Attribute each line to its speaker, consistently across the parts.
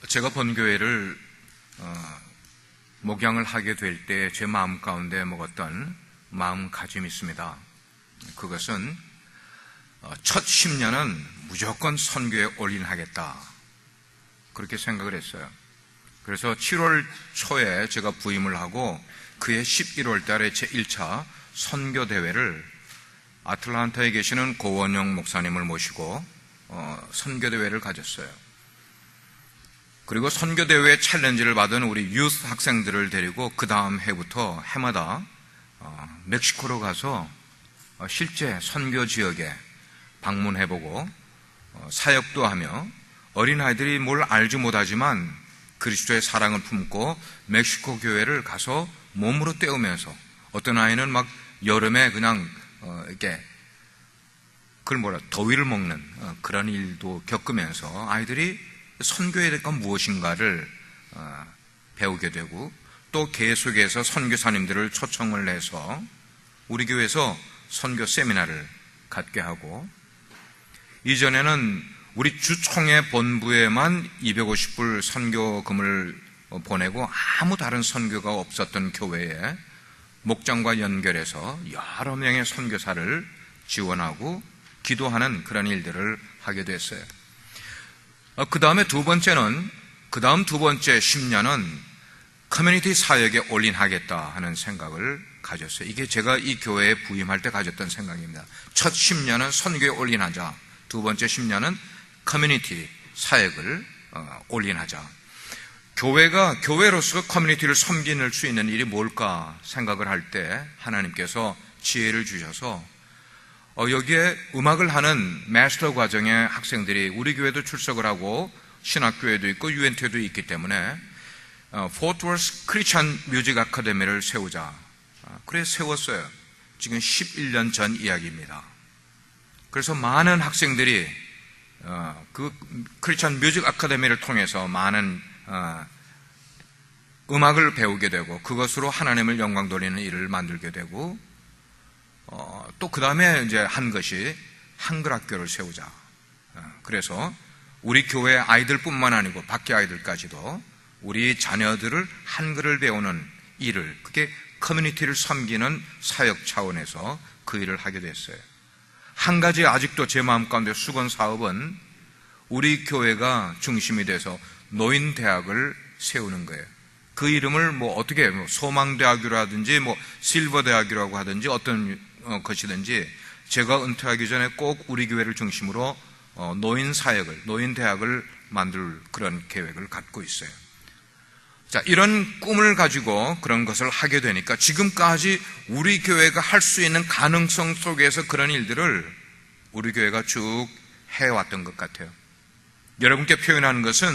Speaker 1: 제가 본교회를 목양을 하게 될 때 제 마음 가운데 먹었던 마음가짐이 있습니다. 그것은 첫 10년은 무조건 선교에 올인하겠다, 그렇게 생각을 했어요. 그래서 7월 초에 제가 부임을 하고 그해 11월 달에 제 1차 선교대회를 아틀란타에 계시는 고원영 목사님을 모시고 선교대회를 가졌어요. 그리고 선교대회 챌린지를 받은 우리 유스 학생들을 데리고 그 다음 해부터 해마다 멕시코로 가서 실제 선교 지역에 방문해보고 사역도 하며 어린아이들이 뭘 알지 못하지만 그리스도의 사랑을 품고 멕시코 교회를 가서 몸으로 때우면서, 어떤 아이는 막 여름에 그냥 이렇게 더위를 먹는 그런 일도 겪으면서 아이들이 선교에 대한 무엇인가를 배우게 되고, 또 계속해서 선교사님들을 초청을 해서 우리 교회에서 선교 세미나를 갖게 하고, 이전에는 우리 주총회 본부에만 250불 선교금을 보내고 아무 다른 선교가 없었던 교회에 목장과 연결해서 여러 명의 선교사를 지원하고 기도하는 그런 일들을 하게 됐어요. 그 다음에 두 번째 10년은 커뮤니티 사역에 올인하겠다 하는 생각을 가졌어요. 이게 제가 이 교회에 부임할 때 가졌던 생각입니다. 첫 10년은 선교에 올인하자, 두 번째 10년은 커뮤니티 사역을 올인하자. 교회가 교회로서 커뮤니티를 섬길 수 있는 일이 뭘까 생각을 할 때 하나님께서 지혜를 주셔서 여기에 음악을 하는 마스터 과정의 학생들이 우리 교회도 출석을 하고 신학교회도 있고 UNT도 있기 때문에 포트워스 크리스천 뮤직 아카데미를 세우자. 그래 세웠어요. 지금 11년 전 이야기입니다. 그래서 많은 학생들이 그 크리스천 뮤직 아카데미를 통해서 많은 음악을 배우게 되고 그것으로 하나님을 영광 돌리는 일을 만들게 되고, 또 그 다음에 이제 한 것이 한글학교를 세우자. 그래서 우리 교회 아이들뿐만 아니고 밖의 아이들까지도 우리 자녀들을 한글을 배우는 일을, 그게 커뮤니티를 섬기는 사역 차원에서 그 일을 하게 됐어요. 한 가지 아직도 제 마음 가운데 수건 사업은 우리 교회가 중심이 돼서 노인대학을 세우는 거예요. 그 이름을 어떻게 소망대학이라든지 실버대학이라고 하든지 어떤 것이든지 제가 은퇴하기 전에 꼭 우리 교회를 중심으로 노인대학을 만들 그런 계획을 갖고 있어요. 자, 이런 꿈을 가지고 그런 것을 하게 되니까 지금까지 우리 교회가 할 수 있는 가능성 속에서 그런 일들을 우리 교회가 쭉 해왔던 것 같아요. 여러분께 표현하는 것은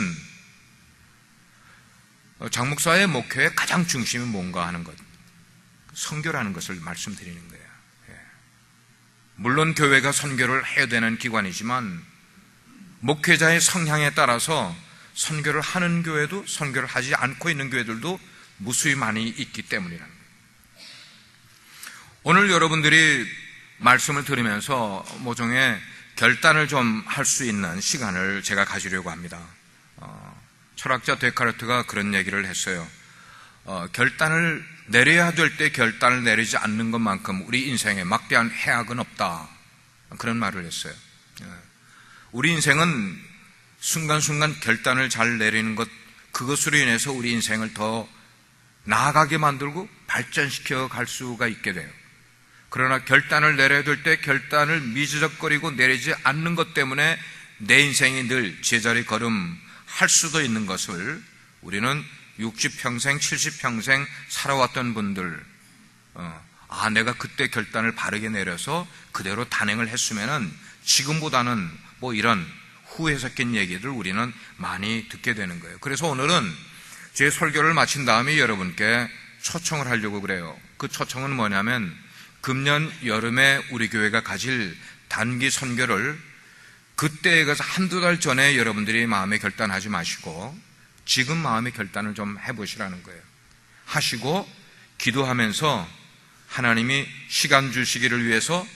Speaker 1: 장 목사의 목회의 가장 중심이 뭔가 하는 것, 선교라는 것을 말씀드리는 거예요. 물론 교회가 선교를 해야 되는 기관이지만 목회자의 성향에 따라서 선교를 하는 교회도 선교를 하지 않고 있는 교회들도 무수히 많이 있기 때문이라는 거예요. 오늘 여러분들이 말씀을 들으면서 모종의 결단을 좀 할 수 있는 시간을 제가 가지려고 합니다. 철학자 데카르트가 그런 얘기를 했어요. 결단을 내려야 될 때 결단을 내리지 않는 것만큼 우리 인생에 막대한 해악은 없다, 그런 말을 했어요. 우리 인생은 순간순간 결단을 잘 내리는 것, 그것으로 인해서 우리 인생을 더 나아가게 만들고 발전시켜 갈 수가 있게 돼요. 그러나 결단을 내려야 될 때 결단을 미지적거리고 내리지 않는 것 때문에 내 인생이 늘 제자리 걸음할 수도 있는 것을 우리는 60평생, 70평생 살아왔던 분들, 내가 그때 결단을 바르게 내려서 그대로 단행을 했으면은 지금보다는 이런 후회 섞인 얘기들 우리는 많이 듣게 되는 거예요. 그래서 오늘은 제 설교를 마친 다음에 여러분께 초청을 하려고 그래요. 그 초청은 뭐냐면 금년 여름에 우리 교회가 가질 단기 선교를 그때에 가서 한두 달 전에 여러분들이 마음에 결단하지 마시고 지금 마음의 결단을 좀 해보시라는 거예요. 하시고 기도하면서 하나님이 시간 주시기를 위해서,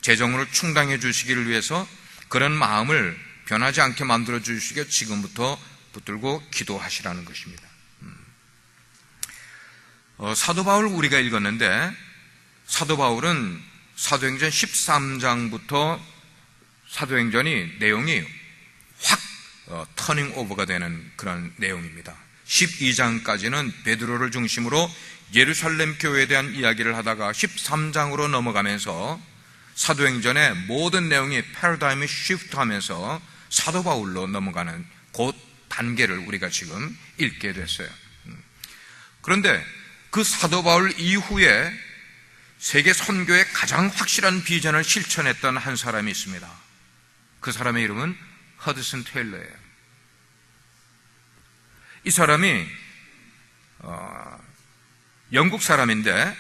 Speaker 1: 재정으로 충당해 주시기를 위해서 그런 마음을 변하지 않게 만들어 주시게 지금부터 붙들고 기도하시라는 것입니다. 사도 바울 우리가 읽었는데, 사도 바울은 사도행전 13장부터 사도행전이 내용이 확 터닝 오버가 되는 그런 내용입니다. 12장까지는 베드로를 중심으로 예루살렘 교회에 대한 이야기를 하다가 13장으로 넘어가면서 사도행전의 모든 내용이 패러다임이 시프트하면서 사도 바울로 넘어가는 그 단계를 우리가 지금 읽게 됐어요. 그런데 그 사도 바울 이후에 세계 선교의 가장 확실한 비전을 실천했던 한 사람이 있습니다. 그 사람의 이름은 허드슨 테일러예요. 이 사람이 영국 사람인데,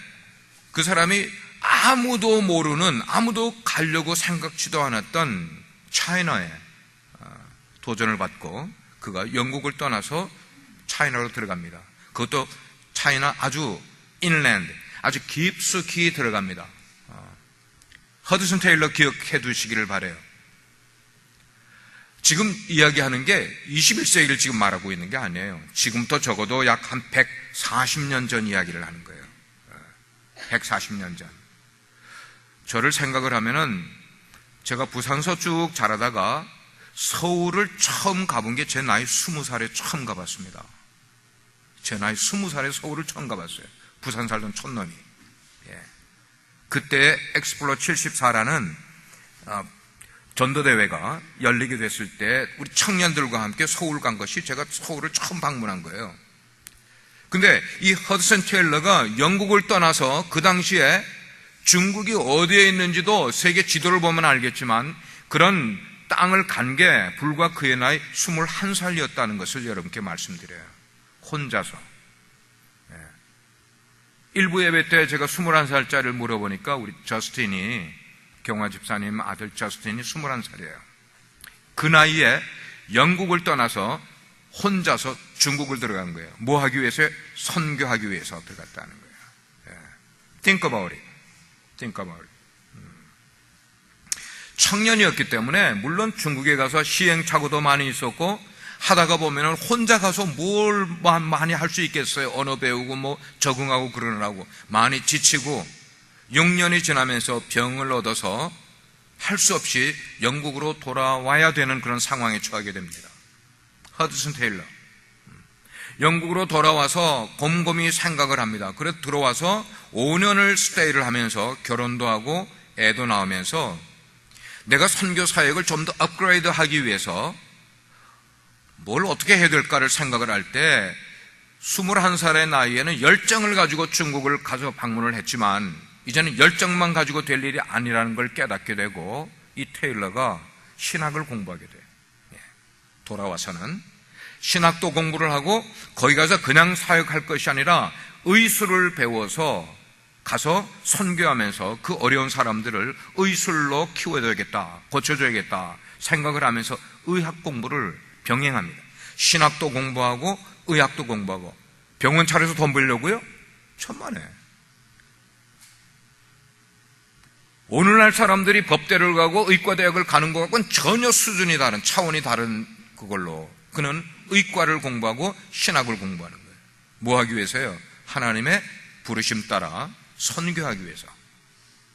Speaker 1: 그 사람이 아무도 모르는, 아무도 가려고 생각지도 않았던 차이나에 도전을 받고 그가 영국을 떠나서 차이나로 들어갑니다. 그것도 차이나 아주 인랜드, 아주 깊숙이 들어갑니다. 허드슨 테일러 기억해 두시기를 바라요. 지금 이야기하는 게 21세기를 지금 말하고 있는 게 아니에요. 지금부터 적어도 약 한 140년 전 이야기를 하는 거예요. 140년 전. 저를 생각을 하면은, 제가 부산서 쭉 자라다가 서울을 처음 가본 게 제 나이 20살에 처음 가봤습니다. 제 나이 20살에 서울을 처음 가봤어요. 부산 살던 촌놈이. 그때 엑스플로 74라는 전도대회가 열리게 됐을 때 우리 청년들과 함께 서울 간 것이, 제가 서울을 처음 방문한 거예요. 근데 이 허드슨 테일러가 영국을 떠나서 그 당시에 중국이 어디에 있는지도 세계 지도를 보면 알겠지만 그런 땅을 간 게 불과 그의 나이 21살이었다는 것을 여러분께 말씀드려요. 혼자서. 일부 예배 때 제가 21살짜리를 물어보니까 우리 저스틴이, 경화 집사님 아들 저스틴이 21살이에요. 그 나이에 영국을 떠나서 혼자서 중국을 들어간 거예요. 뭐 하기 위해서? 선교하기 위해서 들어갔다는 거예요. Think about it. Think about it. 청년이었기 때문에 물론 중국에 가서 시행착오도 많이 있었고, 하다가 보면은 혼자 가서 뭘 많이 할 수 있겠어요. 언어 배우고 뭐 적응하고 그러느라고 많이 지치고, 6년이 지나면서 병을 얻어서 할 수 없이 영국으로 돌아와야 되는 그런 상황에 처하게 됩니다. 허드슨 테일러. 영국으로 돌아와서 곰곰이 생각을 합니다. 그래서 들어와서 5년을 스테이를 하면서 결혼도 하고 애도 낳으면서 내가 선교 사역을 좀 더 업그레이드 하기 위해서 뭘 어떻게 해야 될까를 생각을 할 때 21살의 나이에는 열정을 가지고 중국을 가서 방문을 했지만 이제는 열정만 가지고 될 일이 아니라는 걸 깨닫게 되고, 이 테일러가 신학을 공부하게 돼요. 돌아와서는 신학도 공부를 하고 거기 가서 그냥 사역할 것이 아니라 의술을 배워서 가서 선교하면서 그 어려운 사람들을 의술로 키워줘야겠다, 고쳐줘야겠다 생각을 하면서 의학 공부를 병행합니다. 신학도 공부하고 의학도 공부하고. 병원 차려서 돈 벌려고요? 천만에. 오늘날 사람들이 법대를 가고 의과대학을 가는 것과는 전혀 수준이 다른, 차원이 다른 그걸로 그는 의과를 공부하고 신학을 공부하는 거예요. 뭐 하기 위해서요? 하나님의 부르심 따라 선교하기 위해서.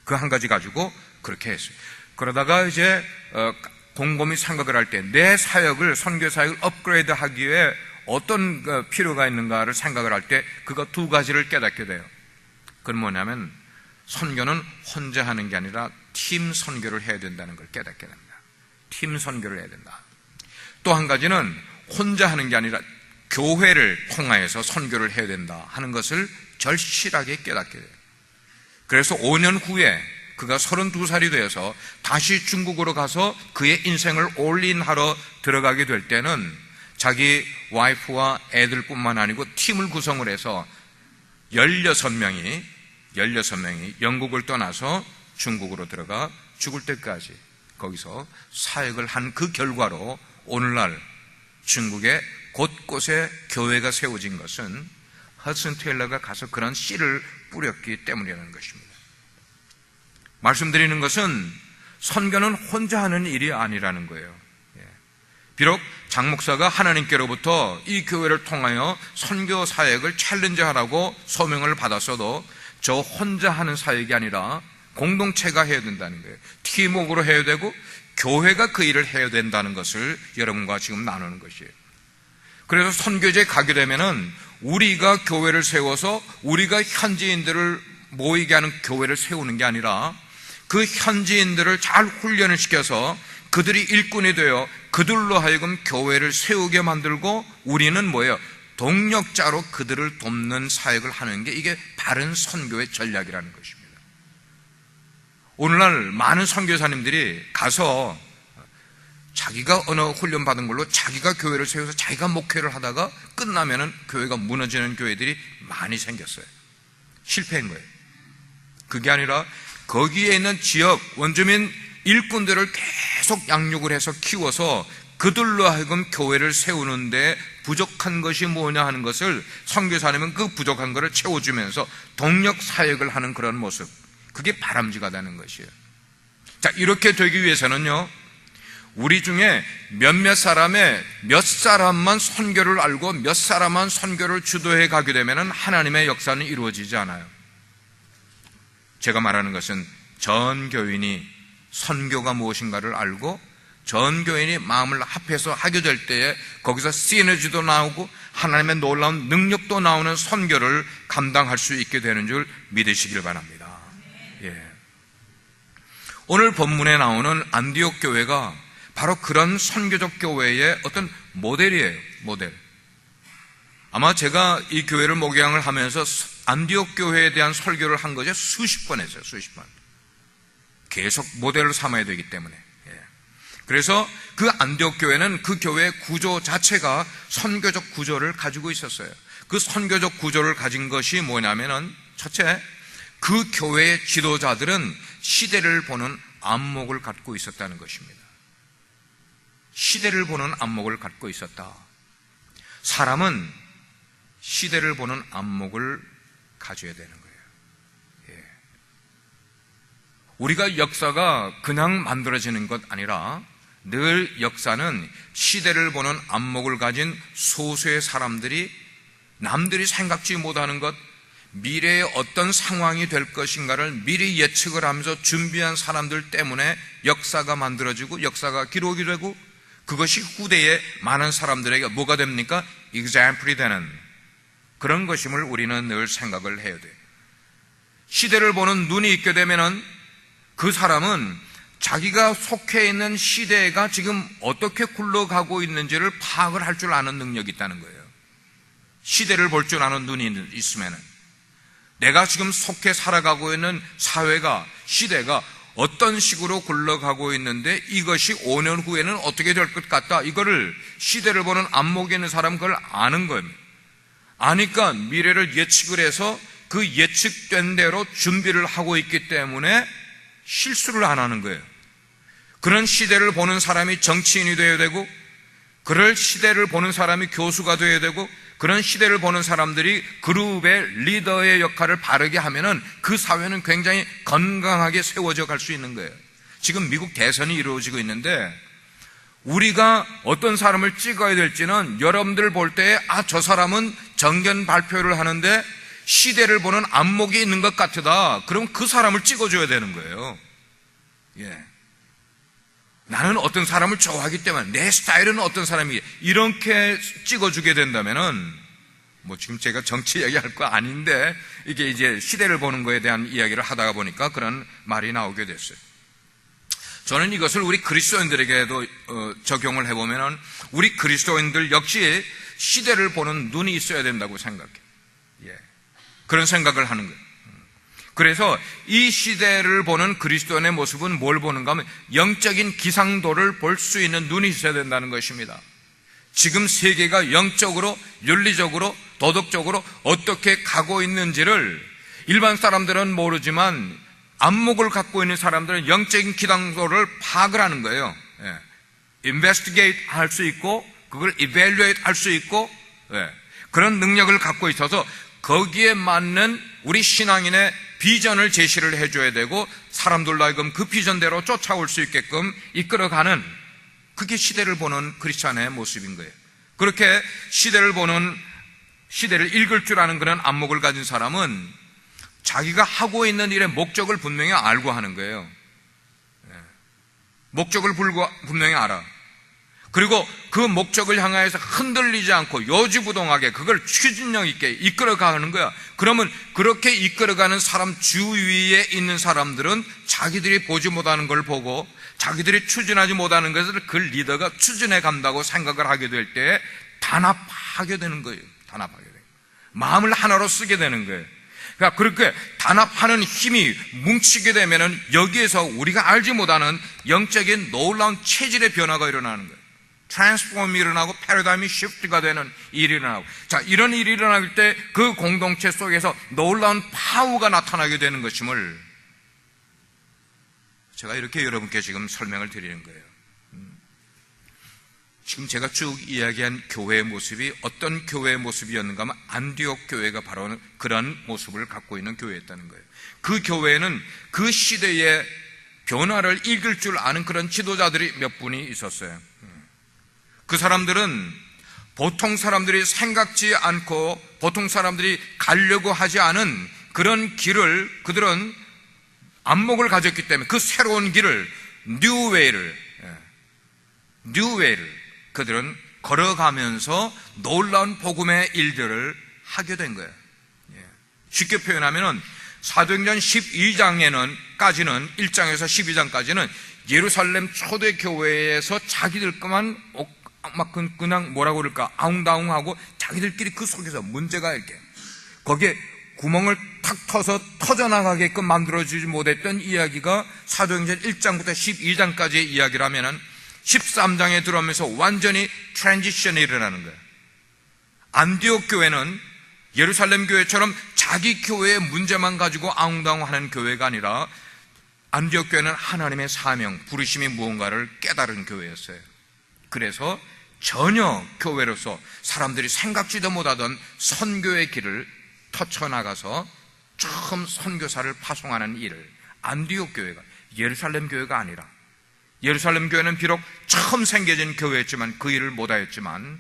Speaker 1: 그 한 가지 가지고 그렇게 했어요. 그러다가 이제 곰곰이 생각을 할 때 내 사역을, 선교 사역을 업그레이드 하기 위해 어떤 필요가 있는가를 생각을 할 때 그거 두 가지를 깨닫게 돼요. 그건 뭐냐면 선교는 혼자 하는 게 아니라 팀 선교를 해야 된다는 걸 깨닫게 됩니다. 팀 선교를 해야 된다. 또 한 가지는 혼자 하는 게 아니라 교회를 통하여서 선교를 해야 된다 하는 것을 절실하게 깨닫게 돼요. 그래서 5년 후에 그가 32살이 되어서 다시 중국으로 가서 그의 인생을 올인하러 들어가게 될 때는 자기 와이프와 애들뿐만 아니고 팀을 구성을 해서 16명이 영국을 떠나서 중국으로 들어가 죽을 때까지 거기서 사역을 한 그 결과로 오늘날 중국의 곳곳에 교회가 세워진 것은 허드슨 테일러가 가서 그런 씨를 뿌렸기 때문이라는 것입니다. 말씀드리는 것은 선교는 혼자 하는 일이 아니라는 거예요. 비록 장 목사가 하나님께로부터 이 교회를 통하여 선교 사역을 챌린지하라고 소명을 받았어도 저 혼자 하는 사역이 아니라 공동체가 해야 된다는 거예요. 팀워크로 해야 되고 교회가 그 일을 해야 된다는 것을 여러분과 지금 나누는 것이에요. 그래서 선교지에 가게 되면은 우리가 교회를 세워서 우리가 현지인들을 모이게 하는 교회를 세우는 게 아니라 그 현지인들을 잘 훈련을 시켜서 그들이 일꾼이 되어 그들로 하여금 교회를 세우게 만들고 우리는 뭐예요? 동력자로 그들을 돕는 사역을 하는 게 이게 바른 선교의 전략이라는 것입니다. 오늘날 많은 선교사님들이 가서 자기가 어느 훈련 받은 걸로 자기가 교회를 세워서 자기가 목회를 하다가 끝나면은 교회가 무너지는 교회들이 많이 생겼어요. 실패한 거예요. 그게 아니라 거기에 있는 지역 원주민 일꾼들을 계속 양육을 해서 키워서 그들로 하여금 교회를 세우는데 부족한 것이 뭐냐 하는 것을 선교사님은 그 부족한 것을 채워주면서 동력 사역을 하는 그런 모습, 그게 바람직하다는 것이에요. 자, 이렇게 되기 위해서는요, 우리 중에 몇몇 사람의 몇 사람만 선교를 알고 몇 사람만 선교를 주도해 가게 되면 하나님의 역사는 이루어지지 않아요. 제가 말하는 것은 전 교인이 선교가 무엇인가를 알고 전 교인이 마음을 합해서 하게 될 때에 거기서 시너지도 나오고 하나님의 놀라운 능력도 나오는 선교를 감당할 수 있게 되는 줄 믿으시길 바랍니다. 예. 오늘 본문에 나오는 안디옥 교회가 바로 그런 선교적 교회의 어떤 모델이에요. 모델. 아마 제가 이 교회를 목양을 하면서 안디옥 교회에 대한 설교를 한 것이 수십 번 했어요. 수십 번. 계속 모델을 삼아야 되기 때문에. 그래서 그 안디옥 교회는 그 교회의 구조 자체가 선교적 구조를 가지고 있었어요. 그 선교적 구조를 가진 것이 뭐냐면은 첫째, 그 교회의 지도자들은 시대를 보는 안목을 갖고 있었다는 것입니다. 시대를 보는 안목을 갖고 있었다. 사람은 시대를 보는 안목을 가져야 되는 거예요. 예. 우리가 역사가 그냥 만들어지는 것 아니라 늘 역사는 시대를 보는 안목을 가진 소수의 사람들이 남들이 생각지 못하는 것, 미래에 어떤 상황이 될 것인가를 미리 예측을 하면서 준비한 사람들 때문에 역사가 만들어지고 역사가 기록이 되고 그것이 후대에 많은 사람들에게 뭐가 됩니까? example이 되는 그런 것임을 우리는 늘 생각을 해야 돼요. 시대를 보는 눈이 있게 되면은 그 사람은 자기가 속해 있는 시대가 지금 어떻게 굴러가고 있는지를 파악을 할 줄 아는 능력이 있다는 거예요. 시대를 볼 줄 아는 눈이 있으면은 내가 지금 속해 살아가고 있는 사회가, 시대가 어떤 식으로 굴러가고 있는데 이것이 5년 후에는 어떻게 될 것 같다. 이거를 시대를 보는 안목에 있는 사람은 그걸 아는 겁니다. 아니까 미래를 예측을 해서 그 예측된 대로 준비를 하고 있기 때문에 실수를 안 하는 거예요. 그런 시대를 보는 사람이 정치인이 되어야 되고, 그럴 시대를 보는 사람이 교수가 되어야 되고, 그런 시대를 보는 사람들이 그룹의 리더의 역할을 바르게 하면은 그 사회는 굉장히 건강하게 세워져 갈 수 있는 거예요. 지금 미국 대선이 이루어지고 있는데 우리가 어떤 사람을 찍어야 될지는 여러분들 볼 때 저 사람은 정견 발표를 하는데 시대를 보는 안목이 있는 것 같다. 그럼 그 사람을 찍어줘야 되는 거예요. 예. 나는 어떤 사람을 좋아하기 때문에 내 스타일은 어떤 사람이 이렇게 찍어주게 된다면은 뭐 지금 제가 정치 이야기할 거 아닌데 이게 이제 시대를 보는 거에 대한 이야기를 하다가 보니까 그런 말이 나오게 됐어요. 저는 이것을 우리 그리스도인들에게도 적용을 해보면은 우리 그리스도인들 역시 시대를 보는 눈이 있어야 된다고 생각해요. 예. 그런 생각을 하는 거예요. 그래서 이 시대를 보는 그리스도인의 모습은 뭘 보는가 하면 영적인 기상도를 볼 수 있는 눈이 있어야 된다는 것입니다. 지금 세계가 영적으로, 윤리적으로, 도덕적으로 어떻게 가고 있는지를 일반 사람들은 모르지만 안목을 갖고 있는 사람들은 영적인 기상도를 파악을 하는 거예요. 예. investigate 할 수 있고 그걸 evaluate 할 수 있고 예. 그런 능력을 갖고 있어서 거기에 맞는 우리 신앙인의 비전을 제시를 해줘야 되고 사람들로 하여금 그 비전대로 쫓아올 수 있게끔 이끌어가는 그게 시대를 보는 크리스찬의 모습인 거예요. 그렇게 시대를 읽을 줄 아는 그런 안목을 가진 사람은 자기가 하고 있는 일의 목적을 분명히 알고 하는 거예요. 목적을 분명히 알아. 그리고 그 목적을 향하여서 흔들리지 않고 요지부동하게 그걸 추진력 있게 이끌어가는 거야. 그러면 그렇게 이끌어가는 사람 주위에 있는 사람들은 자기들이 보지 못하는 걸 보고 자기들이 추진하지 못하는 것을 그 리더가 추진해 간다고 생각을 하게 될 때 단합하게 되는 거예요. 단합하게 돼요. 마음을 하나로 쓰게 되는 거예요. 그러니까 그렇게 단합하는 힘이 뭉치게 되면은 여기에서 우리가 알지 못하는 영적인 놀라운 체질의 변화가 일어나는 거예요. 트랜스폼이 일어나고 패러다임이 시프트가 되는 일이 일어나고, 자, 이런 일이 일어날 때 그 공동체 속에서 놀라운 파워가 나타나게 되는 것임을 제가 이렇게 여러분께 지금 설명을 드리는 거예요. 지금 제가 쭉 이야기한 교회의 모습이 어떤 교회의 모습이었는가 하면 안디옥 교회가 바로 그런 모습을 갖고 있는 교회였다는 거예요. 그 교회는 그 시대의 변화를 읽을 줄 아는 그런 지도자들이 몇 분이 있었어요. 그 사람들은 보통 사람들이 생각지 않고 보통 사람들이 가려고 하지 않은 그런 길을 그들은 안목을 가졌기 때문에 그 새로운 길을 뉴웨이를 그들은 걸어가면서 놀라운 복음의 일들을 하게 된 거예요. 쉽게 표현하면 사도행전 12장까지는 1장에서 12장까지는 예루살렘 초대교회에서 자기들 것만 막 그냥 뭐라고 그럴까 아웅다웅하고 자기들끼리 그 속에서 문제가 이렇게 거기에 구멍을 탁 터서 터져나가게끔 만들어주지 못했던 이야기가 사도행전 1장부터 12장까지의 이야기라면은 13장에 들어오면서 완전히 트랜지션이 일어나는 거예요. 안디옥 교회는 예루살렘 교회처럼 자기 교회의 문제만 가지고 아웅다웅하는 교회가 아니라 안디옥 교회는 하나님의 사명, 부르심이 무언가를 깨달은 교회였어요. 그래서 전혀 교회로서 사람들이 생각지도 못하던 선교의 길을 터쳐나가서 처음 선교사를 파송하는 일을 안디옥 교회가, 예루살렘 교회가 아니라, 예루살렘 교회는 비록 처음 생겨진 교회였지만 그 일을 못하였지만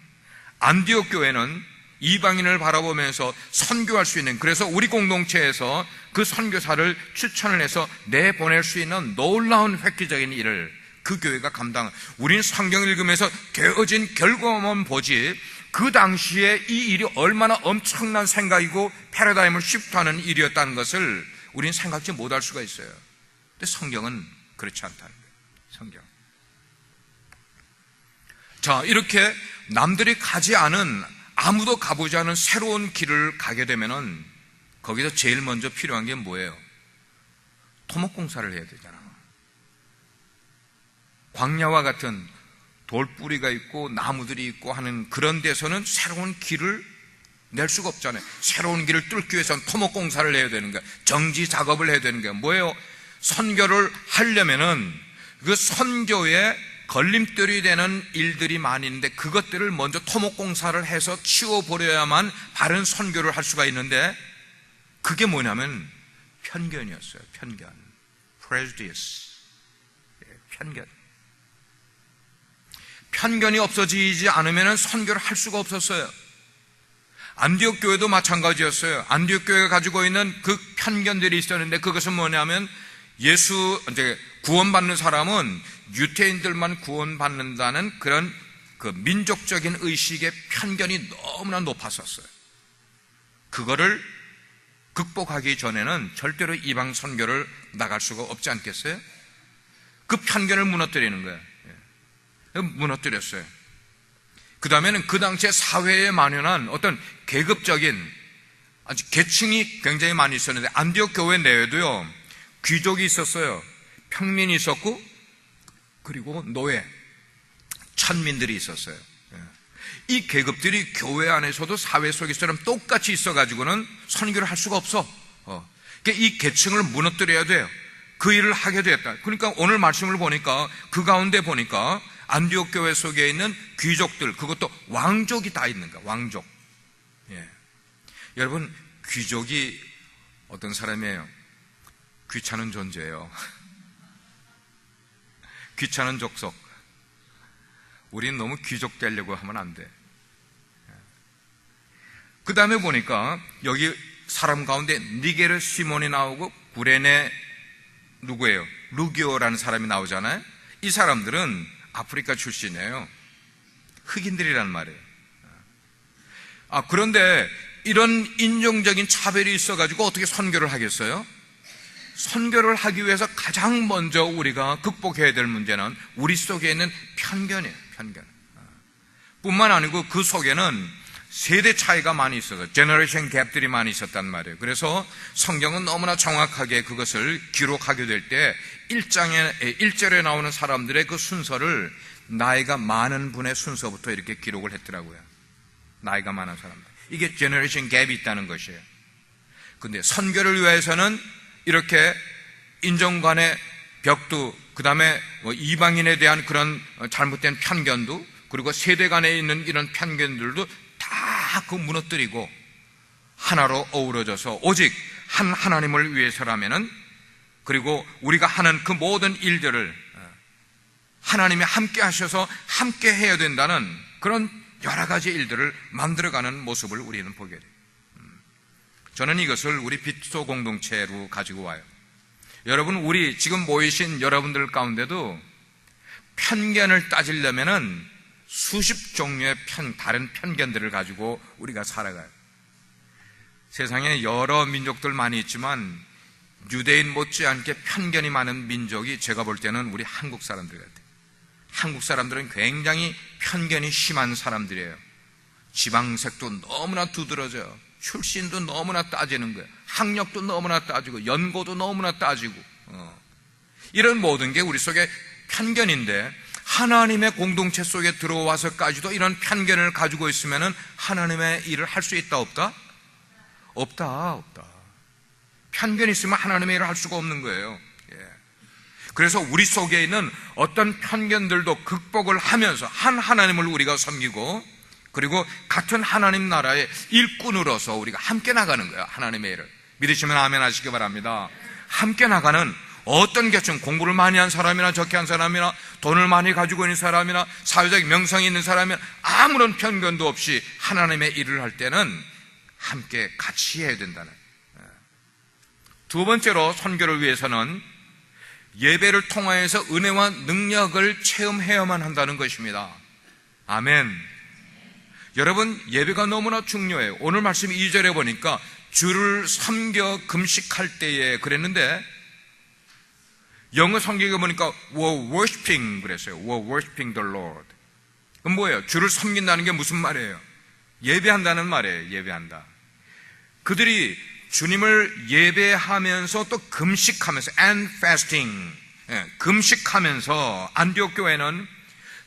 Speaker 1: 안디옥 교회는 이방인을 바라보면서 선교할 수 있는, 그래서 우리 공동체에서 그 선교사를 추천을 해서 내보낼 수 있는 놀라운 획기적인 일을 그 교회가 감당. 우리는 성경 읽으면서 되어진 결과만 보지 그 당시에 이 일이 얼마나 엄청난 생각이고 패러다임을 시프트하는 일이었다는 것을 우리는 생각지 못할 수가 있어요. 근데 성경은 그렇지 않다는 거예요. 성경. 자, 이렇게 남들이 가지 않은, 아무도 가보지 않은 새로운 길을 가게 되면은 거기서 제일 먼저 필요한 게 뭐예요? 토목공사를 해야 되잖아. 광야와 같은 돌뿌리가 있고 나무들이 있고 하는 그런 데서는 새로운 길을 낼 수가 없잖아요. 새로운 길을 뚫기 위해서는 토목공사를 해야 되는 거야. 정지 작업을 해야 되는 거야. 뭐예요? 선교를 하려면은 그 선교에 걸림돌이 되는 일들이 많이 있는데 그것들을 먼저 토목공사를 해서 치워버려야만 바른 선교를 할 수가 있는데 그게 뭐냐면 편견이었어요. 편견. prejudice. 편견. 편견이 없어지지 않으면 선교를 할 수가 없었어요. 안디옥 교회도 마찬가지였어요. 안디옥 교회가 가지고 있는 그 편견들이 있었는데 그것은 뭐냐면 이제 구원받는 사람은 유태인들만 구원받는다는 그런 그 민족적인 의식의 편견이 너무나 높았었어요. 그거를 극복하기 전에는 절대로 이방 선교를 나갈 수가 없지 않겠어요? 그 편견을 무너뜨리는 거예요. 무너뜨렸어요. 그 다음에는 그 당시에 사회에 만연한 어떤 계급적인 아주 계층이 굉장히 많이 있었는데 안디옥 교회 내에도요 귀족이 있었어요. 평민이 있었고 그리고 노예, 천민들이 있었어요. 이 계급들이 교회 안에서도 사회 속에서처럼 똑같이 있어가지고는 선교를 할 수가 없어. 그러니까 이 계층을 무너뜨려야 돼요. 그 일을 하게 되었다. 그러니까 오늘 말씀을 보니까 그 가운데 보니까 안디옥 교회 속에 있는 귀족들, 그것도 왕족이 다 있는 거야. 왕족. 여러분, 귀족이 어떤 사람이에요? 귀찮은 존재예요. 귀찮은 족속. 우리는 너무 귀족 되려고 하면 안 돼. 그 다음에 보니까 여기 사람 가운데 니게르 시몬이 나오고 구레네 누구예요? 루기오라는 사람이 나오잖아요. 이 사람들은 아프리카 출신이에요. 흑인들이란 말이에요. 그런데 이런 인종적인 차별이 있어가지고 어떻게 선교를 하겠어요? 선교를 하기 위해서 가장 먼저 우리가 극복해야 될 문제는 우리 속에 있는 편견이에요. 편견. 뿐만 아니고 그 속에는 세대 차이가 많이 있어서 제너레이션 갭들이 많이 있었단 말이에요. 그래서 성경은 너무나 정확하게 그것을 기록하게 될 때 1절에 나오는 사람들의 그 순서를 나이가 많은 분의 순서부터 이렇게 기록을 했더라고요. 나이가 많은 사람들. 이게 제너레이션 갭이 있다는 것이에요. 근데 선교를 위해서는 이렇게 인종 간의 벽도, 그 다음에 이방인에 대한 그런 잘못된 편견도, 그리고 세대 간에 있는 이런 편견들도 다 그 무너뜨리고 하나로 어우러져서 오직 한 하나님을 위해서라면은, 그리고 우리가 하는 그 모든 일들을 하나님이 함께 하셔서 함께 해야 된다는 그런 여러 가지 일들을 만들어가는 모습을 우리는 보게 돼요. 저는 이것을 우리 빛소 공동체로 가지고 와요. 여러분, 우리 지금 모이신 여러분들 가운데도 편견을 따지려면은 수십 종류의 다른 편견들을 가지고 우리가 살아가요. 세상에 여러 민족들 많이 있지만 유대인 못지않게 편견이 많은 민족이 제가 볼 때는 우리 한국 사람들 같아요. 한국 사람들은 굉장히 편견이 심한 사람들이에요. 지방색도 너무나 두드러져요. 출신도 너무나 따지는 거예요. 학력도 너무나 따지고 연고도 너무나 따지고 이런 모든 게 우리 속에 편견인데, 하나님의 공동체 속에 들어와서까지도 이런 편견을 가지고 있으면 하나님의 일을 할 수 있다 없다? 없다. 편견이 있으면 하나님의 일을 할 수가 없는 거예요. 그래서 우리 속에 있는 어떤 편견들도 극복을 하면서 한 하나님을 우리가 섬기고, 그리고 같은 하나님 나라의 일꾼으로서 우리가 함께 나가는 거예요. 하나님의 일을. 믿으시면 아멘 하시기 바랍니다. 함께 나가는 어떤 계층, 공부를 많이 한 사람이나 적게 한 사람이나 돈을 많이 가지고 있는 사람이나 사회적 명성이 있는 사람이나 아무런 편견도 없이 하나님의 일을 할 때는 함께 같이 해야 된다는. 두 번째로 선교를 위해서는 예배를 통하여서 은혜와 능력을 체험해야만 한다는 것입니다. 아멘. 여러분, 예배가 너무나 중요해요. 오늘 말씀 2절에 보니까 주를 섬겨 금식할 때에 그랬는데, 영어 성경에 보니까 were worshiping 그랬어요. were worshiping the Lord. 그럼 뭐예요? 주를 섬긴다는 게 무슨 말이에요? 예배한다는 말이에요. 예배한다. 그들이 주님을 예배하면서 또 금식하면서 and fasting, 금식하면서 안디옥 교회는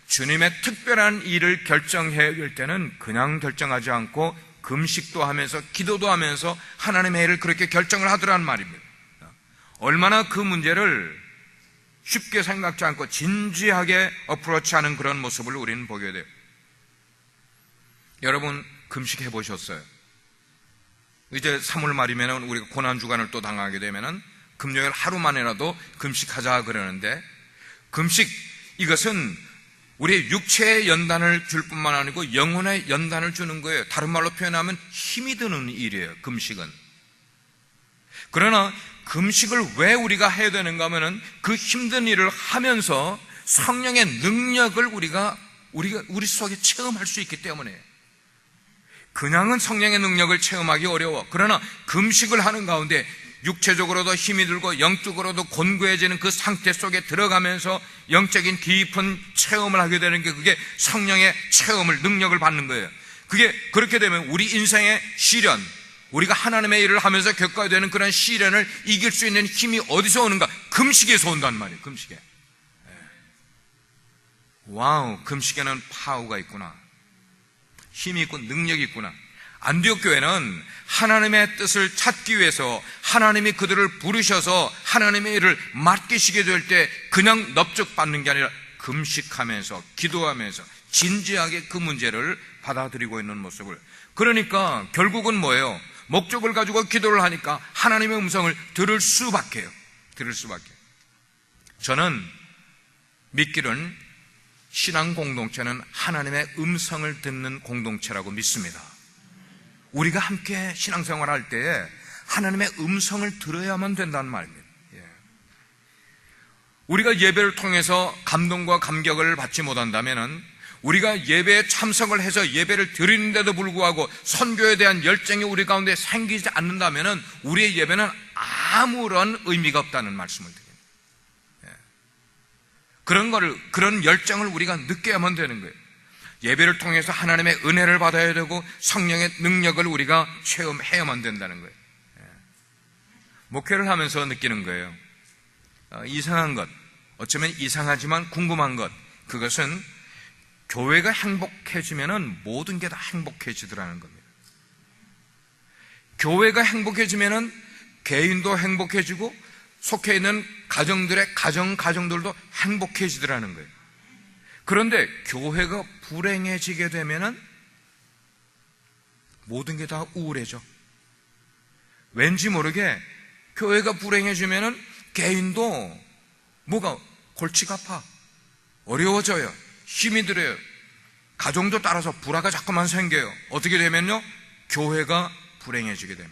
Speaker 1: 주님의 특별한 일을 결정해야 될 때는 그냥 결정하지 않고 금식도 하면서 기도도 하면서 하나님의 일을 그렇게 결정을 하더란 말입니다. 얼마나 그 문제를 쉽게 생각지 않고 진지하게 어프로치하는 그런 모습을 우리는 보게 돼요. 여러분, 금식해 보셨어요? 이제 3월 말이면 우리가 고난주간을 또 당하게 되면 금요일 하루만이라도 금식하자 그러는데, 금식, 이것은 우리의 육체의 연단을 줄 뿐만 아니고 영혼의 연단을 주는 거예요. 다른 말로 표현하면 힘이 드는 일이에요, 금식은. 그러나 금식을 왜 우리가 해야 되는가 하면은 그 힘든 일을 하면서 성령의 능력을 우리가 우리 속에 체험할 수 있기 때문에. 그냥은 성령의 능력을 체험하기 어려워. 그러나 금식을 하는 가운데 육체적으로도 힘이 들고 영적으로도 곤고해지는 그 상태 속에 들어가면서 영적인 깊은 체험을 하게 되는 게, 그게 성령의 체험을, 능력을 받는 거예요. 그게 그렇게 되면 우리 인생의 시련, 우리가 하나님의 일을 하면서 겪어야 되는 그런 시련을 이길 수 있는 힘이 어디서 오는가? 금식에서 온단 말이에요. 금식에. 와우, 금식에는 파워가 있구나. 힘이 있고 능력이 있구나. 안디옥 교회는 하나님의 뜻을 찾기 위해서 하나님이 그들을 부르셔서 하나님의 일을 맡기시게 될 때 그냥 넙죽 받는 게 아니라 금식하면서 기도하면서 진지하게 그 문제를 받아들이고 있는 모습을. 그러니까 결국은 뭐예요? 목적을 가지고 기도를 하니까 하나님의 음성을 들을 수밖에요. 들을 수밖에. 저는 믿기는 신앙 공동체는 하나님의 음성을 듣는 공동체라고 믿습니다. 우리가 함께 신앙생활할 때에 하나님의 음성을 들어야만 된다는 말입니다. 우리가 예배를 통해서 감동과 감격을 받지 못한다면, 우리가 예배에 참석을 해서 예배를 드리는데도 불구하고 선교에 대한 열정이 우리 가운데 생기지 않는다면 우리의 예배는 아무런 의미가 없다는 말씀을 드립니다. 그런 열정을 우리가 느껴야만 되는 거예요. 예배를 통해서 하나님의 은혜를 받아야 되고 성령의 능력을 우리가 체험해야만 된다는 거예요. 목회를 하면서 느끼는 거예요. 이상한 것, 어쩌면 이상하지만 궁금한 것, 그것은 교회가 행복해지면 모든 게 다 행복해지더라는 겁니다. 교회가 행복해지면 개인도 행복해지고 속해 있는 가정들의 가정들도 행복해지더라는 거예요. 그런데 교회가 불행해지게 되면 모든 게 다 우울해져. 왠지 모르게 교회가 불행해지면 개인도 뭐가 골치가 아파, 어려워져요, 힘이 들어요. 가정도 따라서 불화가 자꾸만 생겨요. 어떻게 되면요? 교회가 불행해지게 되면.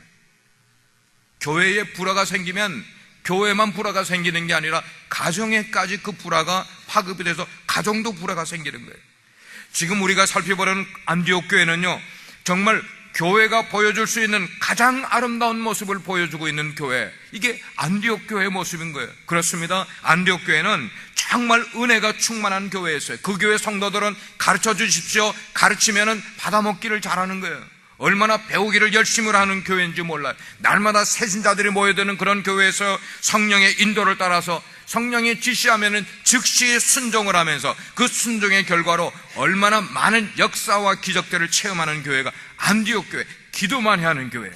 Speaker 1: 교회에 불화가 생기면 교회만 불화가 생기는 게 아니라 가정에까지 그 불화가 파급이 돼서 가정도 불화가 생기는 거예요. 지금 우리가 살펴보는 안디옥 교회는요, 정말 교회가 보여줄 수 있는 가장 아름다운 모습을 보여주고 있는 교회, 이게 안디옥 교회의 모습인 거예요. 그렇습니다. 안디옥 교회는 정말 은혜가 충만한 교회였어요. 그 교회 성도들은 가르쳐 주십시오, 가르치면은 받아먹기를 잘하는 거예요. 얼마나 배우기를 열심히 하는 교회인지 몰라요. 날마다 새신자들이 모여드는 그런 교회에서 성령의 인도를 따라서 성령이 지시하면은 즉시 순종을 하면서 그 순종의 결과로 얼마나 많은 역사와 기적들을 체험하는 교회가 안디옥 교회, 기도만 해야 하는 교회.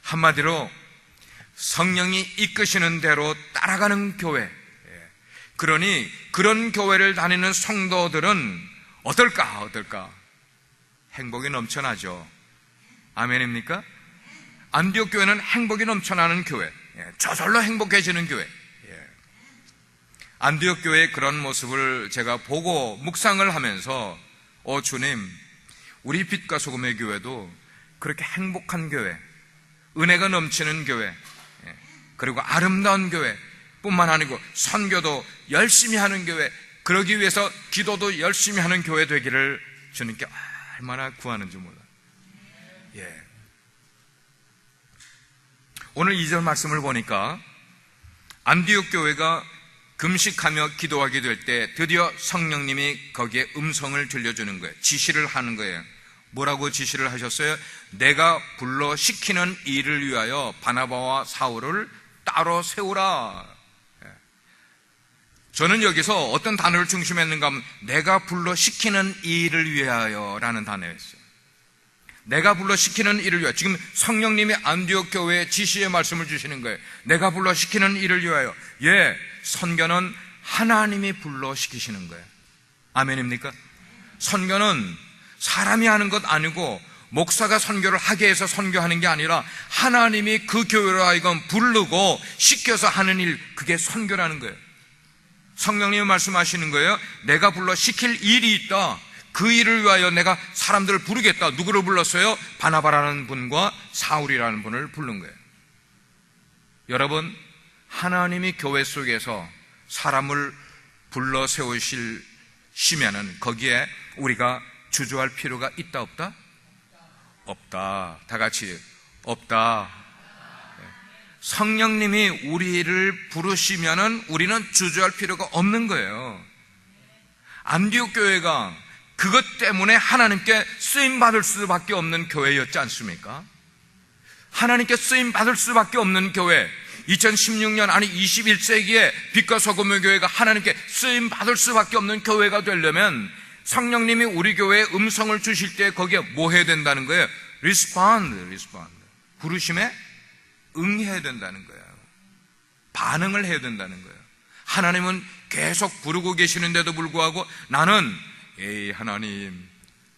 Speaker 1: 한마디로 성령이 이끄시는 대로 따라가는 교회. 그러니 그런 교회를 다니는 성도들은 어떨까? 행복이 넘쳐나죠. 아멘입니까? 안디옥 교회는 행복이 넘쳐나는 교회, 저절로 행복해지는 교회. 안디옥 교회의 그런 모습을 제가 보고 묵상을 하면서 주님, 우리 빛과 소금의 교회도 그렇게 행복한 교회, 은혜가 넘치는 교회, 그리고 아름다운 교회 뿐만 아니고 선교도 열심히 하는 교회, 그러기 위해서 기도도 열심히 하는 교회 되기를 주님께 얼마나 구하는지 몰라요. 오늘 2절 말씀을 보니까 안디옥 교회가 금식하며 기도하게 될 때 드디어 성령님이 거기에 음성을 들려주는 거예요. 지시를 하는 거예요. 뭐라고 지시를 하셨어요? 내가 불러 시키는 일을 위하여 바나바와 사울을 따로 세우라. 저는 여기서 어떤 단어를 중심했는가 하면 내가 불러 시키는 일을 위하여 라는 단어였어요. 내가 불러 시키는 일을 위하여. 지금 성령님이 안디옥 교회에 지시의 말씀을 주시는 거예요. 내가 불러 시키는 일을 위하여. 선교는 하나님이 불러 시키시는 거예요. 아멘입니까? 선교는 사람이 하는 것 아니고 목사가 선교를 하게 해서 선교하는 게 아니라 하나님이 그 교회로 하여금 부르고 시켜서 하는 일, 그게 선교라는 거예요. 성령님이 말씀하시는 거예요. 내가 불러 시킬 일이 있다. 그 일을 위하여 내가 사람들을 부르겠다. 누구를 불렀어요? 바나바라는 분과 사울이라는 분을 부른 거예요. 여러분, 하나님이 교회 속에서 사람을 불러 세우시면은 거기에 우리가 주저할 필요가 있다 없다? 없다. 다 같이 없다. 성령님이 우리를 부르시면은 우리는 주저할 필요가 없는 거예요. 안디옥 교회가 그것 때문에 하나님께 쓰임 받을 수밖에 없는 교회였지 않습니까? 하나님께 쓰임 받을 수밖에 없는 교회, 2016년 아니 21세기에 빛과 소금의 교회가 하나님께 쓰임 받을 수밖에 없는 교회가 되려면 성령님이 우리 교회에 음성을 주실 때 거기에 뭐 해야 된다는 거예요? respond. 부르심에 응해야 된다는 거예요. 반응을 해야 된다는 거예요. 하나님은 계속 부르고 계시는데도 불구하고 나는 하나님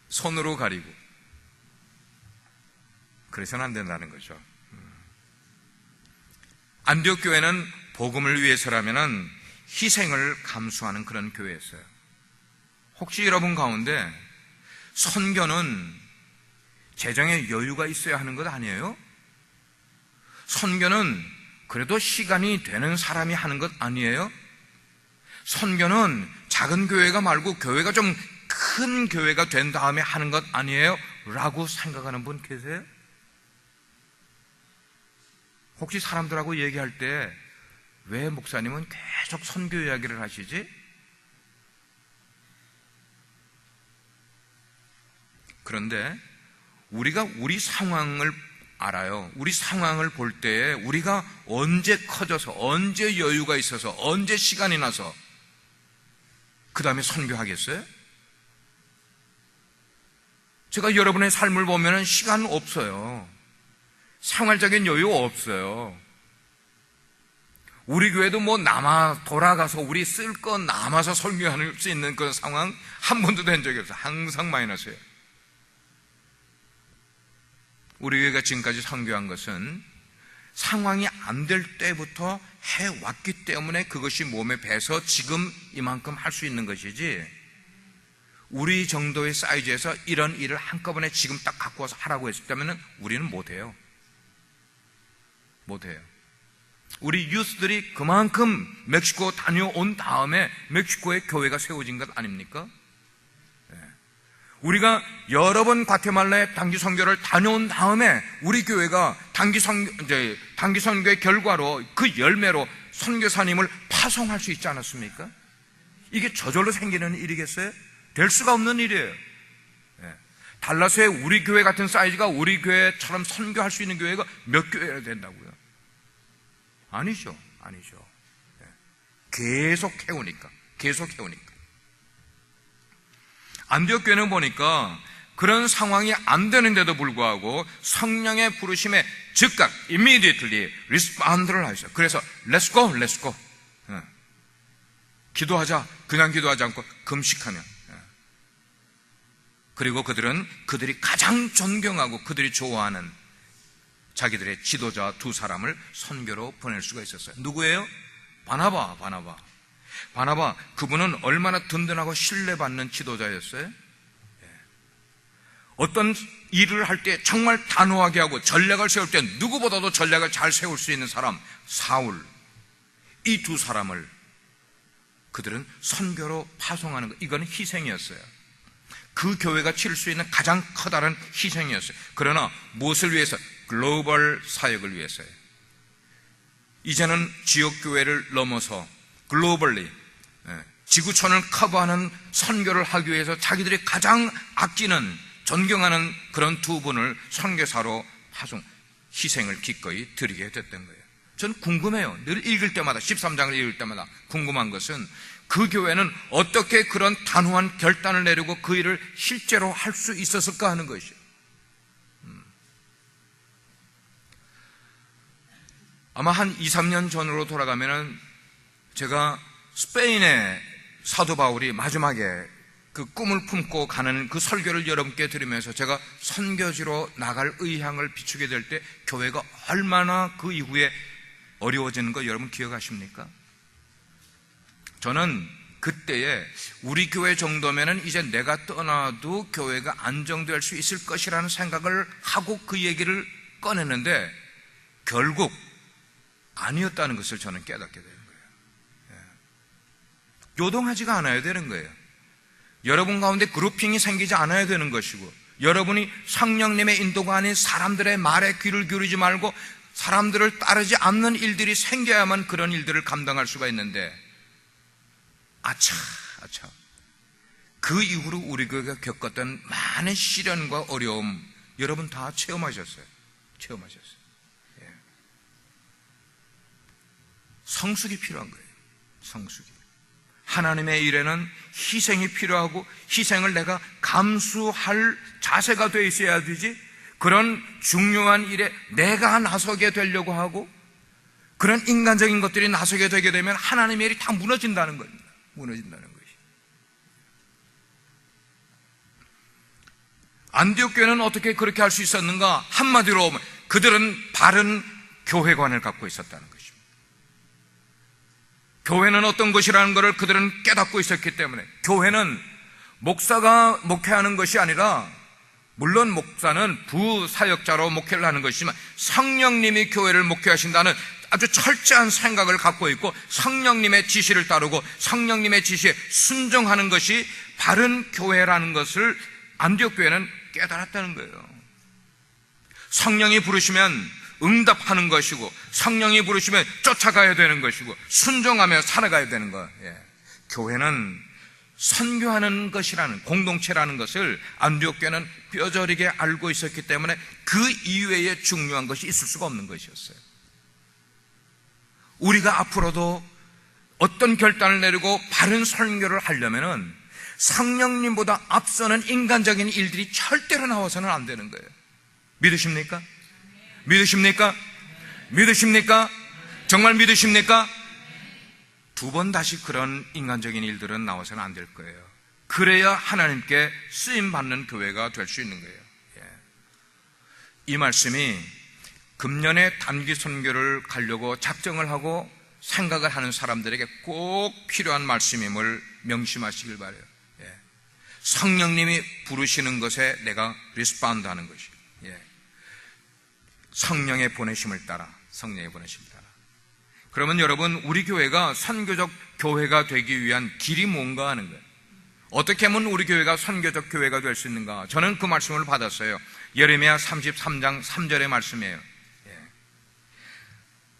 Speaker 1: 손으로 가리고 그래서는 안 된다는 거죠. 안디옥 교회는 복음을 위해서라면은 희생을 감수하는 그런 교회였어요. 혹시 여러분 가운데 선교는 재정에 여유가 있어야 하는 것 아니에요? 선교는 그래도 시간이 되는 사람이 하는 것 아니에요? 선교는 작은 교회가 말고 교회가 좀 큰 교회가 된 다음에 하는 것 아니에요? 라고 생각하는 분 계세요? 혹시 사람들하고 얘기할 때 왜 목사님은 계속 선교 이야기를 하시지? 그런데 우리가 우리 상황을 알아요. 우리 상황을 볼 때에 우리가 언제 커져서, 언제 여유가 있어서, 언제 시간이 나서 그 다음에 선교하겠어요? 제가 여러분의 삶을 보면 시간 없어요. 생활적인 여유 없어요. 우리 교회도 뭐 돌아가서 우리 쓸 거 남아서 설교할 수 있는 그런 상황 한 번도 된 적이 없어요. 항상 마이너스예요. 우리 교회가 지금까지 선교한 것은 상황이 안 될 때부터 해왔기 때문에 그것이 몸에 배서 지금 이만큼 할 수 있는 것이지, 우리 정도의 사이즈에서 이런 일을 한꺼번에 지금 딱 갖고 와서 하라고 했다면 우리는 못해요. 못해요. 우리 유스들이 그만큼 멕시코 다녀온 다음에 멕시코에 교회가 세워진 것 아닙니까? 우리가 여러 번 과테말라에 단기 선교를 다녀온 다음에 우리 교회가 단기 선교의 결과로 그 열매로 선교사님을 파송할 수 있지 않았습니까? 이게 저절로 생기는 일이겠어요? 될 수가 없는 일이에요. 달라스의 우리 교회 같은 사이즈가 우리 교회처럼 선교할 수 있는 교회가 몇 교회나 된다고요? 아니죠. 계속 해오니까. 안디옥 교회는 보니까 그런 상황이 안 되는데도 불구하고 성령의 부르심에 즉각 immediately respond를 하셨어요. 그래서 let's go. 기도하자. 그냥 기도하지 않고 금식하며. 그리고 그들이 가장 존경하고 그들이 좋아하는 자기들의 지도자 두 사람을 선교로 보낼 수가 있었어요. 누구예요? 바나바. 그분은 얼마나 든든하고 신뢰받는 지도자였어요? 어떤 일을 할 때 정말 단호하게 하고 전략을 세울 때 누구보다도 전략을 잘 세울 수 있는 사람, 사울. 이 두 사람을 그들은 선교로 파송하는 것, 이건 희생이었어요. 그 교회가 치를 수 있는 가장 커다란 희생이었어요. 그러나 무엇을 위해서? 글로벌 사역을 위해서요. 이제는 지역교회를 넘어서 글로벌리 지구촌을 커버하는 선교를 하기 위해서 자기들이 가장 아끼는, 존경하는 그런 두 분을 선교사로 희생을 기꺼이 드리게 됐던 거예요. 전 궁금해요. 늘 읽을 때마다, 13장을 읽을 때마다 궁금한 것은 그 교회는 어떻게 그런 단호한 결단을 내리고 그 일을 실제로 할 수 있었을까 하는 것이에요. 아마 한 2, 3년 전으로 돌아가면은 제가 스페인의 사도 바울이 마지막에 그 꿈을 품고 가는 그 설교를 여러분께 들으면서 제가 선교지로 나갈 의향을 비추게 될 때 교회가 얼마나 그 이후에 어려워지는 거 여러분 기억하십니까? 저는 그때에 우리 교회 정도면은 이제 내가 떠나도 교회가 안정될 수 있을 것이라는 생각을 하고 그 얘기를 꺼냈는데 결국 아니었다는 것을 저는 깨닫게 되는 거예요. 요동하지가 않아야 되는 거예요. 여러분 가운데 그룹핑이 생기지 않아야 되는 것이고, 여러분이 성령님의 인도가 아닌 사람들의 말에 귀를 기울이지 말고 사람들을 따르지 않는 일들이 생겨야만 그런 일들을 감당할 수가 있는데, 아차. 그 이후로 우리 교회가 겪었던 많은 시련과 어려움 여러분 다 체험하셨어요. 성숙이 필요한 거예요. 성숙이. 하나님의 일에는 희생이 필요하고 희생을 내가 감수할 자세가 돼 있어야 되지, 그런 중요한 일에 내가 나서게 되려고 하고 그런 인간적인 것들이 나서게 되게 되면 하나님의 일이 다 무너진다는 겁니다. 무너진다는 것이. 안디옥 교회는 어떻게 그렇게 할 수 있었는가? 한마디로 보면 그들은 바른 교회관을 갖고 있었다는 것입니다. 교회는 어떤 것이라는 것을 그들은 깨닫고 있었기 때문에, 교회는 목사가 목회하는 것이 아니라, 물론 목사는 부사역자로 목회를 하는 것이지만 성령님이 교회를 목회하신다는 아주 철저한 생각을 갖고 있고, 성령님의 지시를 따르고 성령님의 지시에 순종하는 것이 바른 교회라는 것을 안디옥 교회는 깨달았다는 거예요. 성령이 부르시면 응답하는 것이고, 성령이 부르시면 쫓아가야 되는 것이고, 순종하며 살아가야 되는 것. 교회는 선교하는 것이라는, 공동체라는 것을 안디옥 교회는 뼈저리게 알고 있었기 때문에 그 이외에 중요한 것이 있을 수가 없는 것이었어요. 우리가 앞으로도 어떤 결단을 내리고 바른 선교를 하려면은 성령님보다 앞서는 인간적인 일들이 절대로 나와서는 안 되는 거예요. 믿으십니까? 믿으십니까? 믿으십니까? 정말 믿으십니까? 두 번 다시 그런 인간적인 일들은 나와서는 안 될 거예요. 그래야 하나님께 쓰임받는 교회가 될 수 있는 거예요. 이 말씀이 금년에 단기 선교를 가려고 작정을 하고 생각을 하는 사람들에게 꼭 필요한 말씀임을 명심하시길 바라요. 성령님이 부르시는 것에 내가 리스폰드 하는 것이에요. 성령의 보내심을 따라, 성령의 보내심을 따라. 그러면 여러분, 우리 교회가 선교적 교회가 되기 위한 길이 뭔가 하는 거예요. 어떻게 하면 우리 교회가 선교적 교회가 될 수 있는가? 저는 그 말씀을 받았어요. 예레미야 33장 3절의 말씀이에요.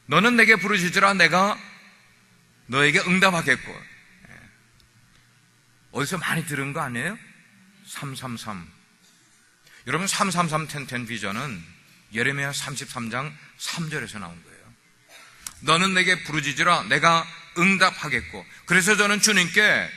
Speaker 1: 너는 내게 부르짖으라, 내가 너에게 응답하겠고. 어디서 많이 들은 거 아니에요? 333. 여러분, 333 비전은 예레미야 33장 3절에서 나온 거예요. 너는 내게 부르짖으라, 내가 응답하겠고. 그래서 저는 주님께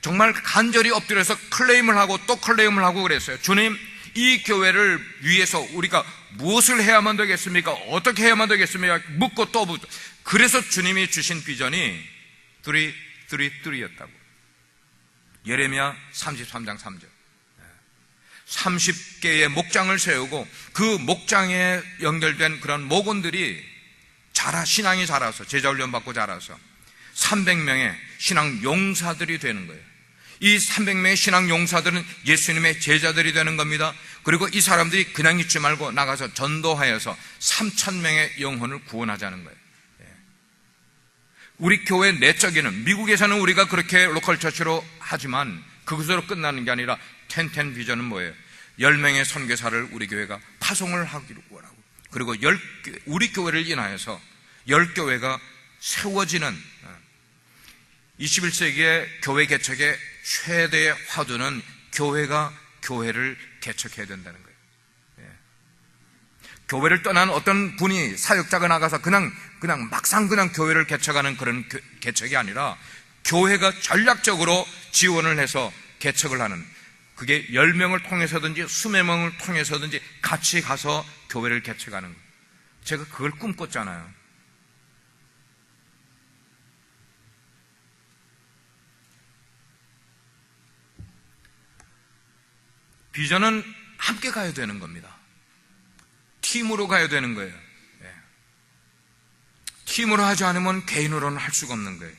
Speaker 1: 정말 간절히 엎드려서 클레임을 하고 또 클레임을 하고 그랬어요. 주님, 이 교회를 위해서 우리가 무엇을 해야만 되겠습니까? 어떻게 해야만 되겠습니까? 묻고 또 묻고. 그래서 주님이 주신 비전이 333였다고. 예레미야 33장 3절. 30개의 목장을 세우고 그 목장에 연결된 그런 목원들이 신앙이 자라서, 제자훈련 받고 자라서 300명의 신앙 용사들이 되는 거예요. 이 300명의 신앙 용사들은 예수님의 제자들이 되는 겁니다. 그리고 이 사람들이 그냥 있지 말고 나가서 전도하여서 3,000명의 영혼을 구원하자는 거예요. 우리 교회 내적에는, 미국에서는 우리가 그렇게 로컬 처치로 하지만 그것으로 끝나는 게 아니라 10 비전은 뭐예요? 10명의 선교사를 우리 교회가 파송을 하기로 원하고, 그리고 우리 교회를 인하여서 10교회가 세워지는, 21세기의 교회 개척의 최대의 화두는 교회가 교회를 개척해야 된다는 거예요. 교회를 떠난 어떤 분이, 사역자가 나가서 그냥 막상 교회를 개척하는 그런 개척이 아니라, 교회가 전략적으로 지원을 해서 개척을 하는, 그게 10명을 통해서든지 수백 명을 통해서든지 같이 가서 교회를 개척하는 거예요. 제가 그걸 꿈꿨잖아요. 비전은 함께 가야 되는 겁니다. 팀으로 가야 되는 거예요. 팀으로 하지 않으면 개인으로는 할 수가 없는 거예요.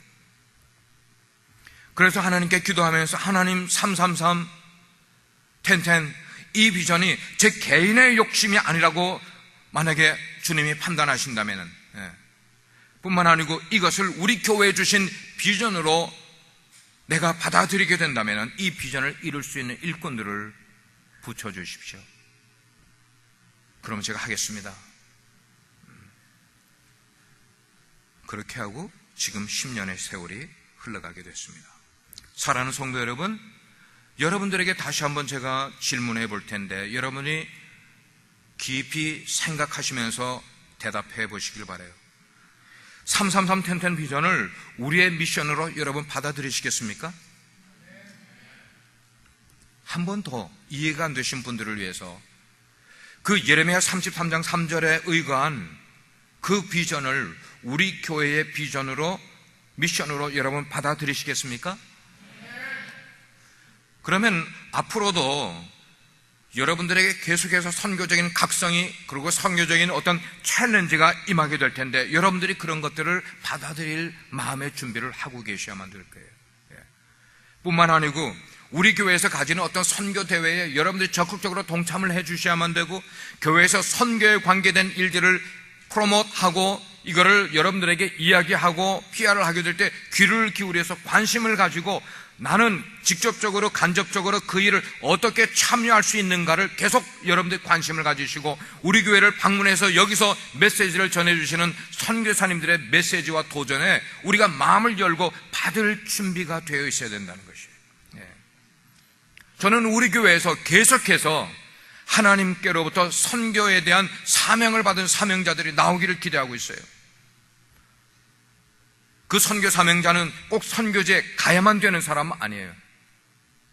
Speaker 1: 그래서 하나님께 기도하면서, 하나님, 333 10 이 비전이 제 개인의 욕심이 아니라고 만약에 주님이 판단하신다면, 뿐만 아니고 이것을 우리 교회에 주신 비전으로 내가 받아들이게 된다면 이 비전을 이룰 수 있는 일꾼들을 붙여주십시오. 그러면 제가 하겠습니다. 그렇게 하고 지금 10년의 세월이 흘러가게 됐습니다. 사랑하는 성도 여러분, 여러분들에게 다시 한번 제가 질문해 볼 텐데, 여러분이 깊이 생각하시면서 대답해 보시길 바라요. 333 10 비전을 우리의 미션으로 여러분 받아들이시겠습니까? 한 번 더 이해가 안 되신 분들을 위해서, 그 예레미야 33장 3절에 의거한 그 비전을 우리 교회의 비전으로, 미션으로 여러분 받아들이시겠습니까? 그러면 앞으로도 여러분들에게 계속해서 선교적인 각성이, 그리고 선교적인 어떤 챌린지가 임하게 될 텐데, 여러분들이 그런 것들을 받아들일 마음의 준비를 하고 계셔야만 될 거예요. 뿐만 아니고 우리 교회에서 가지는 어떤 선교 대회에 여러분들이 적극적으로 동참을 해 주셔야만 되고, 교회에서 선교에 관계된 일들을 프로모트하고 이거를 여러분들에게 이야기하고 PR을 하게 될 때 귀를 기울여서 관심을 가지고 나는 직접적으로 간접적으로 그 일을 어떻게 참여할 수 있는가를 계속 여러분들이 관심을 가지시고, 우리 교회를 방문해서 여기서 메시지를 전해주시는 선교사님들의 메시지와 도전에 우리가 마음을 열고 받을 준비가 되어 있어야 된다는 것이에요. 저는 우리 교회에서 계속해서 하나님께로부터 선교에 대한 사명을 받은 사명자들이 나오기를 기대하고 있어요. 그 선교 사명자는 꼭 선교지에 가야만 되는 사람은 아니에요.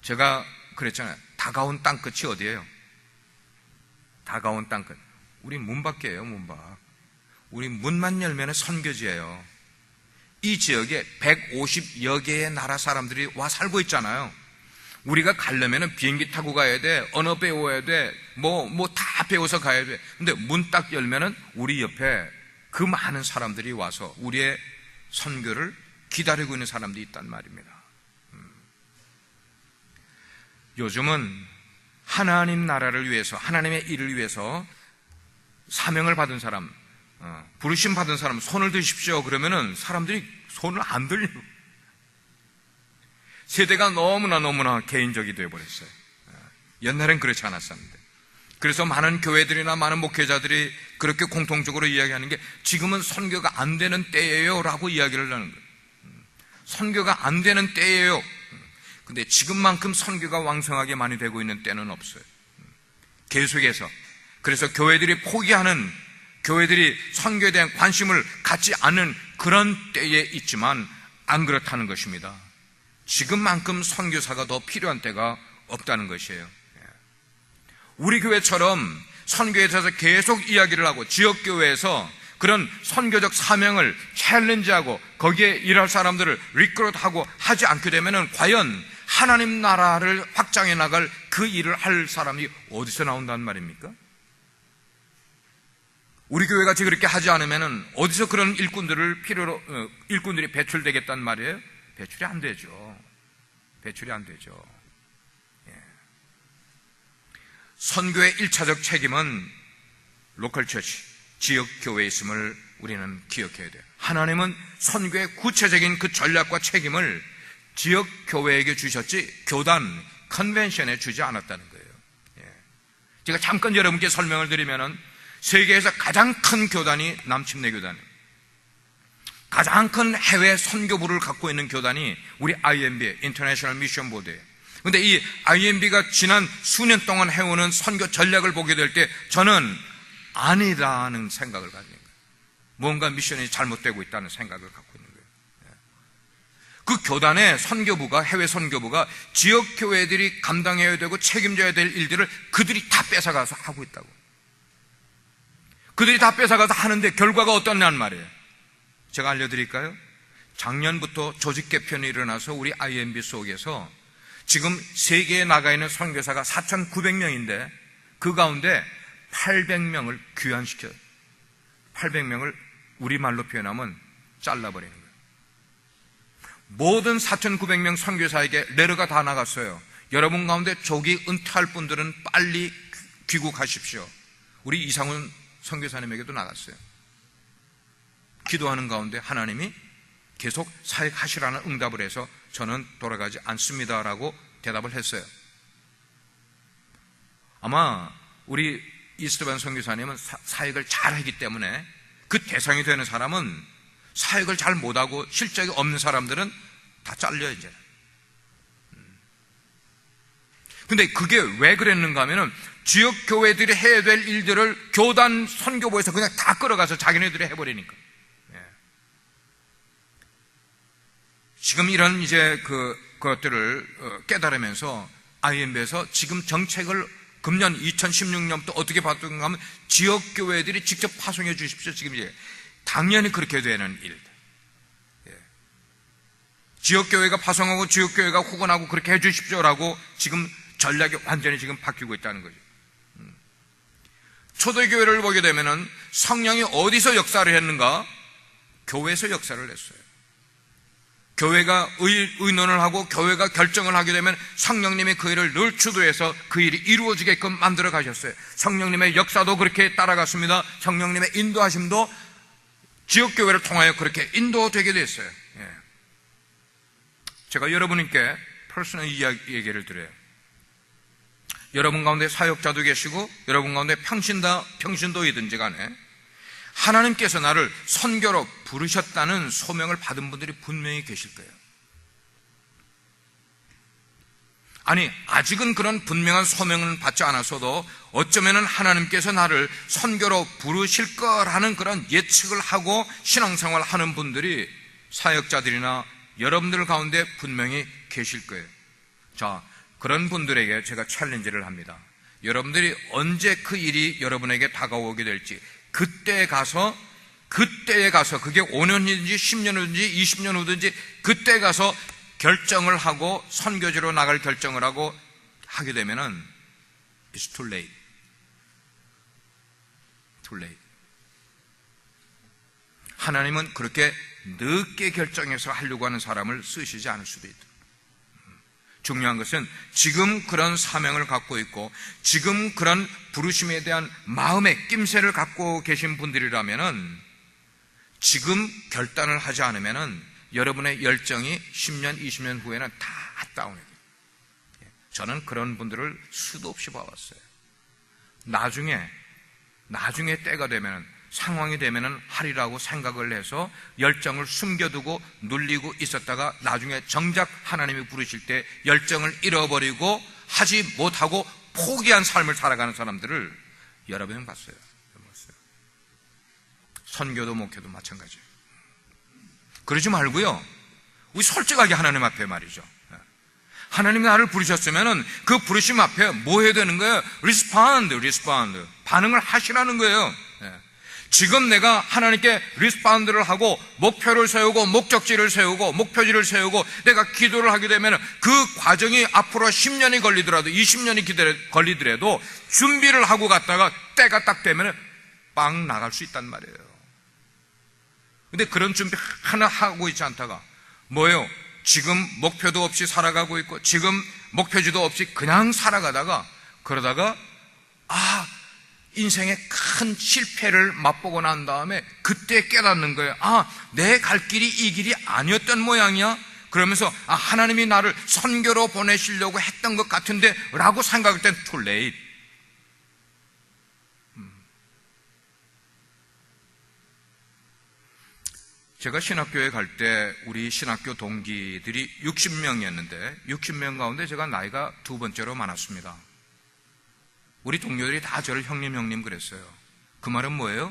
Speaker 1: 제가 그랬잖아요. 다가온 땅끝이 어디예요? 다가온 땅끝. 우리 문 밖이에요, 문 밖. 우리 문만 열면 선교지예요. 이 지역에 150여 개의 나라 사람들이 와 살고 있잖아요. 우리가 가려면 비행기 타고 가야 돼, 언어 배워야 돼, 뭐 다 배워서 가야 돼. 근데 문 딱 열면은 우리 옆에 그 많은 사람들이 와서 우리의 선교를 기다리고 있는 사람들이 있단 말입니다. 요즘은 하나님 나라를 위해서, 하나님의 일을 위해서 사명을 받은 사람, 부르심 받은 사람 손을 드십시오 그러면은 사람들이 손을 안 들려요. 세대가 너무나 개인적이 되어버렸어요. 옛날엔 그렇지 않았었는데. 그래서 많은 교회들이나 많은 목회자들이 그렇게 공통적으로 이야기하는 게, 지금은 선교가 안 되는 때예요 라고 이야기를 하는 거예요. 선교가 안 되는 때예요. 근데 지금만큼 선교가 왕성하게 많이 되고 있는 때는 없어요. 계속해서. 그래서 교회들이 포기하는, 교회들이 선교에 대한 관심을 갖지 않는 그런 때에 있지만 안 그렇다는 것입니다. 지금만큼 선교사가 더 필요한 때가 없다는 것이에요. 우리 교회처럼 선교에 대해서 계속 이야기를 하고 지역교회에서 그런 선교적 사명을 챌린지하고 거기에 일할 사람들을 리크루트하고 하지 않게 되면 과연 하나님 나라를 확장해 나갈 그 일을 할 사람이 어디서 나온다는 말입니까? 우리 교회가 그렇게 하지 않으면 어디서 그런 일꾼들을 일꾼들이 배출되겠다는 말이에요? 배출이 안 되죠. 배출이 안 되죠. 선교의 1차적 책임은 로컬 처치, 지역 교회에 있음을 우리는 기억해야 돼요. 하나님은 선교의 구체적인 그 전략과 책임을 지역 교회에게 주셨지 교단, 컨벤션에 주지 않았다는 거예요. 제가 잠깐 여러분께 설명을 드리면은 세계에서 가장 큰 교단이 남침내 교단이에요. 가장 큰 해외 선교부를 갖고 있는 교단이 우리 IMB, 인터내셔널 미션 보드예요. 그런데 이 IMB가 지난 수년 동안 해오는 선교 전략을 보게 될 때 저는 아니라는 생각을 가지는 거예요. 뭔가 미션이 잘못되고 있다는 생각을 갖고 있는 거예요. 그 교단의 선교부가, 해외 선교부가 지역 교회들이 감당해야 되고 책임져야 될 일들을 그들이 다 뺏어가서 하고 있다고. 그들이 다 뺏어가서 하는데 결과가 어떠냐는 말이에요. 제가 알려드릴까요? 작년부터 조직 개편이 일어나서 우리 IMB 속에서 지금 세계에 나가 있는 선교사가 4,900명인데 그 가운데 800명을 귀환시켜요. 800명을 우리말로 표현하면 잘라버리는 거예요. 모든 4,900명 선교사에게 레터가 다 나갔어요. 여러분 가운데 조기 은퇴할 분들은 빨리 귀국하십시오. 우리 이상훈 선교사님에게도 나갔어요. 기도하는 가운데 하나님이 계속 사역하시라는 응답을 해서 저는 돌아가지 않습니다라고 대답을 했어요. 아마 우리 이스트반 선교사님은 사역을 잘하기 때문에 그 대상이 되는 사람은 사역을 잘 못하고 실적이 없는 사람들은 다 잘려요 이제. 근데 그게 왜 그랬는가 하면은 지역 교회들이 해야 될 일들을 교단 선교부에서 그냥 다 끌어가서 자기네들이 해버리니까. 지금 이런 이제 그것들을 깨달으면서 IMB에서 지금 정책을 금년 2016년부터 어떻게 바꾸는가 하면 지역 교회들이 직접 파송해 주십시오. 지금 이제 당연히 그렇게 되는 일. 지역 교회가 파송하고 지역 교회가 후원하고 그렇게 해 주십시오라고 지금 전략이 완전히 지금 바뀌고 있다는 거죠. 초대교회를 보게 되면은 성령이 어디서 역사를 했는가? 교회에서 역사를 했어요. 교회가 의논을 하고 교회가 결정을 하게 되면 성령님이 그 일을 늘 주도해서 그 일이 이루어지게끔 만들어 가셨어요. 성령님의 역사도 그렇게 따라갔습니다. 성령님의 인도하심도 지역교회를 통하여 그렇게 인도되게 됐어요. 예. 제가 여러분께 퍼스널 얘기를 드려요. 여러분 가운데 사역자도 계시고 여러분 가운데 평신도이든지 간에 하나님께서 나를 선교로 부르셨다는 소명을 받은 분들이 분명히 계실 거예요. 아니, 아직은 그런 분명한 소명을 받지 않았어도 어쩌면 하나님께서 나를 선교로 부르실 거라는 그런 예측을 하고 신앙생활을 하는 분들이 사역자들이나 여러분들 가운데 분명히 계실 거예요. 자, 그런 분들에게 제가 챌린지를 합니다. 여러분들이 언제 그 일이 여러분에게 다가오게 될지 그때에 가서 그게 5년이든지 10년 후든지 20년 후든지 그때 가서 결정을 하고 선교지로 나갈 결정을 하고 하게 되면은 It's too late. Too late. 하나님은 그렇게 늦게 결정해서 하려고 하는 사람을 쓰시지 않을 수도 있다. 중요한 것은 지금 그런 사명을 갖고 있고 지금 그런 부르심에 대한 마음의 낌새를 갖고 계신 분들이라면은 지금 결단을 하지 않으면은 여러분의 열정이 10년, 20년 후에는 다 다운해요. 저는 그런 분들을 수도 없이 봐왔어요. 나중에 때가 되면은 상황이 되면은 하리라고 생각을 해서 열정을 숨겨두고 눌리고 있었다가 나중에 정작 하나님이 부르실 때 열정을 잃어버리고 하지 못하고 포기한 삶을 살아가는 사람들을 여러 번 봤어요. 선교도 목회도 마찬가지예요. 그러지 말고요, 우리 솔직하게 하나님 앞에 말이죠. 하나님이 나를 부르셨으면은 그 부르심 앞에 뭐 해야 되는 거예요? respond. 반응을 하시라는 거예요. 지금 내가 하나님께 리스폰드를 하고 목표를 세우고 목적지를 세우고 목표지를 세우고 내가 기도를 하게 되면 그 과정이 앞으로 10년이 걸리더라도 20년이 걸리더라도 준비를 하고 갔다가 때가 딱 되면 빵 나갈 수 있단 말이에요. 근데 그런 준비 하나 하고 있지 않다가 뭐예요? 지금 목표도 없이 살아가고 있고 지금 목표지도 없이 그냥 살아가다가 그러다가 인생의 큰 실패를 맛보고 난 다음에 그때 깨닫는 거예요. 내 갈 길이 이 길이 아니었던 모양이야? 그러면서 하나님이 나를 선교로 보내시려고 했던 것 같은데 라고 생각할 땐 too late. 제가 신학교에 갈 때 우리 신학교 동기들이 60명이었는데 60명 가운데 제가 나이가 두 번째로 많았습니다. 우리 동료들이 다 저를 형님 그랬어요. 그 말은 뭐예요?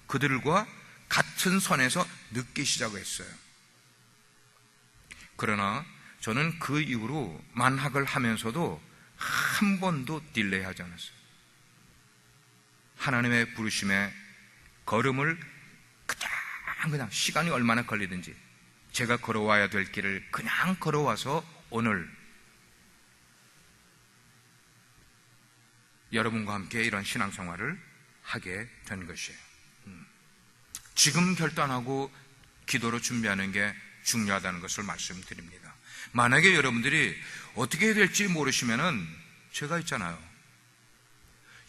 Speaker 1: 그들과 같은 선에서 늦게 시작을 했어요. 그러나 저는 그 이후로 만학을 하면서도 한 번도 딜레이하지 않았어요. 하나님의 부르심에 걸음을 그냥 시간이 얼마나 걸리든지 제가 걸어와야 될 길을 그냥 걸어와서 오늘 여러분과 함께 이런 신앙생활을 하게 된 것이에요. 지금 결단하고 기도로 준비하는 게 중요하다는 것을 말씀드립니다. 만약에 여러분들이 어떻게 해야 될지 모르시면은 제가 있잖아요.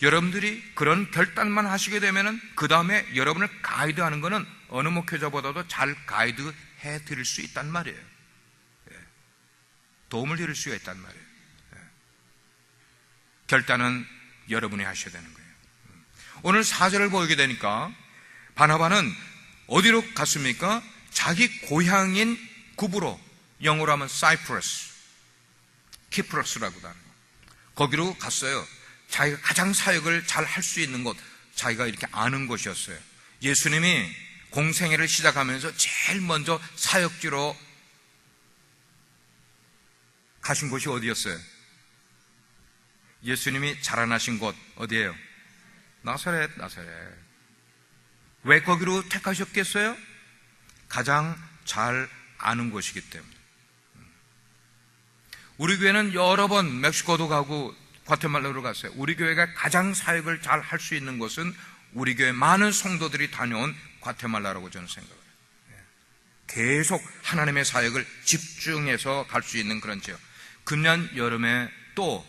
Speaker 1: 여러분들이 그런 결단만 하시게 되면은 그 다음에 여러분을 가이드하는 것은 어느 목회자보다도 잘 가이드해 드릴 수 있단 말이에요. 도움을 드릴 수가 있단 말이에요. 결단은 여러분이 하셔야 되는 거예요. 오늘 4절을 보게 되니까 바나바는 어디로 갔습니까? 자기 고향인 구브로, 영어로 하면 사이프러스, 키프러스라고도 하는 거기로 갔어요. 자기가 가장 사역을 잘 할 수 있는 곳, 자기가 이렇게 아는 곳이었어요. 예수님이 공생애를 시작하면서 제일 먼저 사역지로 가신 곳이 어디였어요? 예수님이 자라나신 곳 어디예요? 나사렛. 왜 거기로 택하셨겠어요? 가장 잘 아는 곳이기 때문에. 우리 교회는 여러 번 멕시코도 가고 과테말라로 갔어요. 우리 교회가 가장 사역을 잘 할 수 있는 곳은 우리 교회 많은 성도들이 다녀온 과테말라라고 저는 생각해요. 계속 하나님의 사역을 집중해서 갈 수 있는 그런 지역. 금년 여름에 또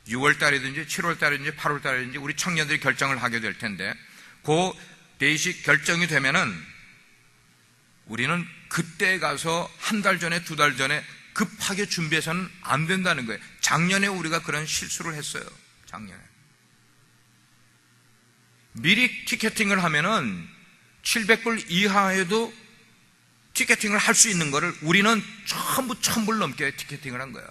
Speaker 1: 6월달이든지 7월달이든지 8월달이든지 우리 청년들이 결정을 하게 될 텐데, 그 데이식 결정이 되면은 우리는 그때 가서 한 달 전에, 두 달 전에 급하게 준비해서는 안 된다는 거예요. 작년에 우리가 그런 실수를 했어요. 작년에 미리 티켓팅을 하면은 700불 이하에도 티켓팅을 할 수 있는 거를 우리는 전부 1000불 넘게 티켓팅을 한 거야.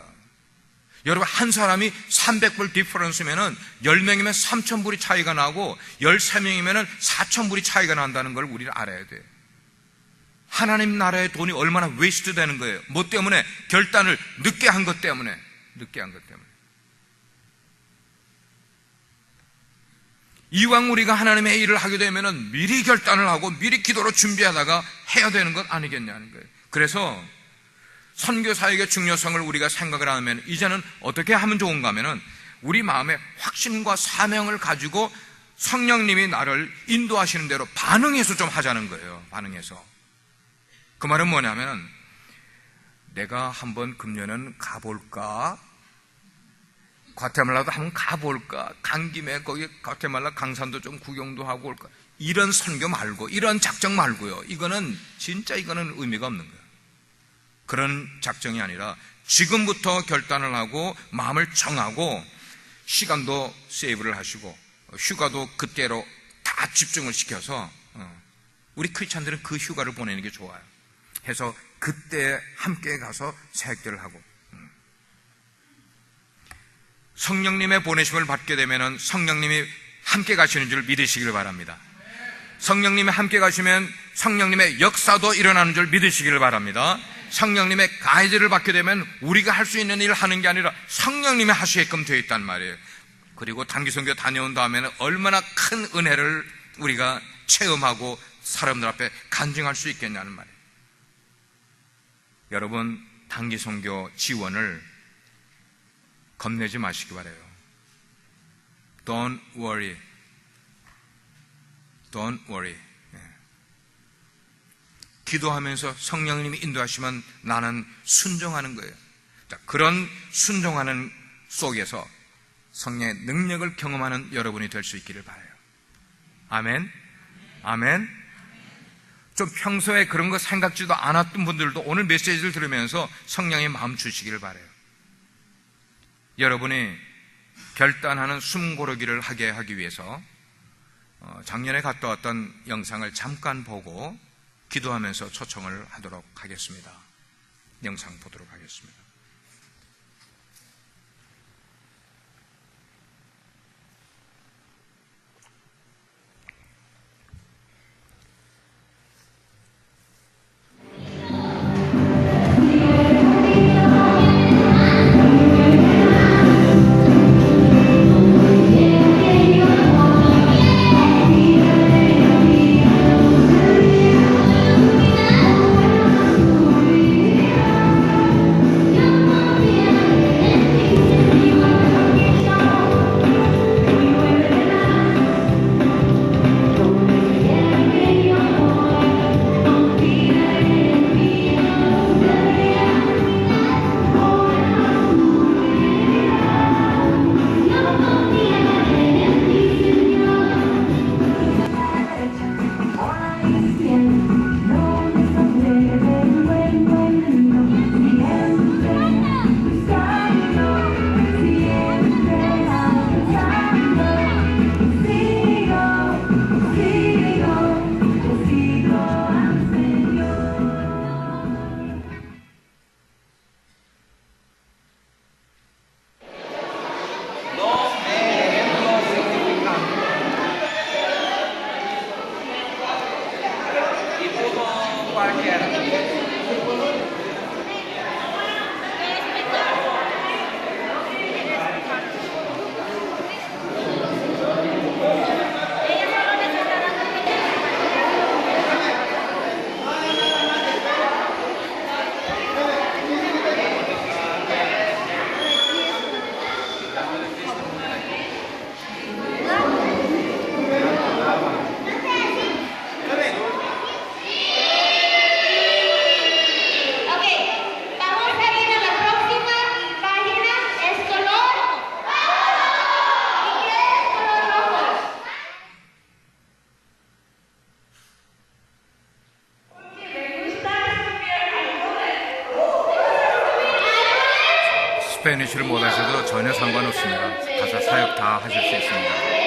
Speaker 1: 여러분, 한 사람이 300불 디퍼런스면은 10명이면 3000불이 차이가 나고 13명이면은 4000불이 차이가 난다는 걸 우리는 알아야 돼. 하나님 나라의 돈이 얼마나 웨이스트 되는 거예요. 뭐 때문에? 결단을 늦게 한 것 때문에. 이왕 우리가 하나님의 일을 하게 되면은 미리 결단을 하고 미리 기도로 준비하다가 해야 되는 것 아니겠냐는 거예요. 그래서 선교 사역의 중요성을 우리가 생각을 하면 이제는 어떻게 하면 좋은가 하면은 우리 마음에 확신과 사명을 가지고 성령님이 나를 인도하시는 대로 반응해서 좀 하자는 거예요. 반응해서. 그 말은 뭐냐면, 내가 한번 금년은 가볼까? 과테말라도 한번 가볼까? 간 김에 거기 과테말라 강산도 좀 구경도 하고 올까? 이런 선교 말고, 이런 작정 말고요. 이거는 의미가 없는 거예요. 그런 작정이 아니라 지금부터 결단을 하고 마음을 정하고 시간도 세이브를 하시고 휴가도 그때로 다 집중을 시켜서 우리 크리스찬들은 그 휴가를 보내는 게 좋아요. 해서 그때 함께 가서 사역들을 하고, 성령님의 보내심을 받게 되면 성령님이 함께 가시는 줄 믿으시길 바랍니다. 성령님이 함께 가시면 성령님의 역사도 일어나는 줄 믿으시기를 바랍니다. 성령님의 가이드를 받게 되면 우리가 할 수 있는 일을 하는 게 아니라 성령님이 하시게끔 되어 있단 말이에요. 그리고 단기 선교 다녀온 다음에는 얼마나 큰 은혜를 우리가 체험하고 사람들 앞에 간증할 수 있겠냐는 말이에요. 여러분, 단기 선교 지원을 겁내지 마시기 바라요. Don't worry. 기도하면서 성령님이 인도하시면 나는 순종하는 거예요. 자, 그런 순종하는 속에서 성령의 능력을 경험하는 여러분이 될 수 있기를 바라요. 아멘. 좀 평소에 그런 거 생각지도 않았던 분들도 오늘 메시지를 들으면서 성령의 마음 주시기를 바라요. 여러분이 결단하는 숨고르기를 하게 하기 위해서 작년에 갔다 왔던 영상을 잠깐 보고 기도하면서 초청을 하도록 하겠습니다. 영상 보도록 하겠습니다. 스페니쉬를 못하셔도 전혀 상관없습니다. 가서 사역 다 하실 수 있습니다.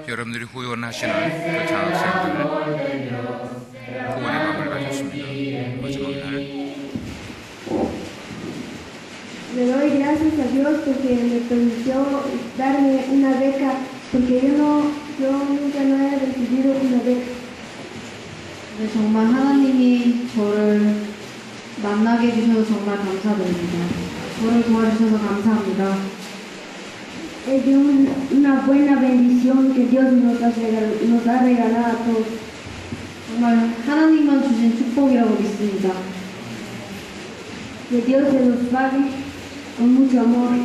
Speaker 1: 여러분들이 후원하시는 그 장학생들 후원의 마음을 가졌습니다. 마지막 날
Speaker 2: Le doy gracias a Dios porque me permitió darme una beca, porque yo nunca no he recibido una beca.
Speaker 3: 네, 정말 하나님이 저를 만나게 해주셔서 정말 감사드립니다. 저를 도와주셔서 감사합니다.
Speaker 2: Es de una buena bendición que Dios nos ha regalado a todos.
Speaker 3: 정말 하나님만 주신 축복이라고 믿습니다.
Speaker 2: Que Dios se los pague con mucho amor.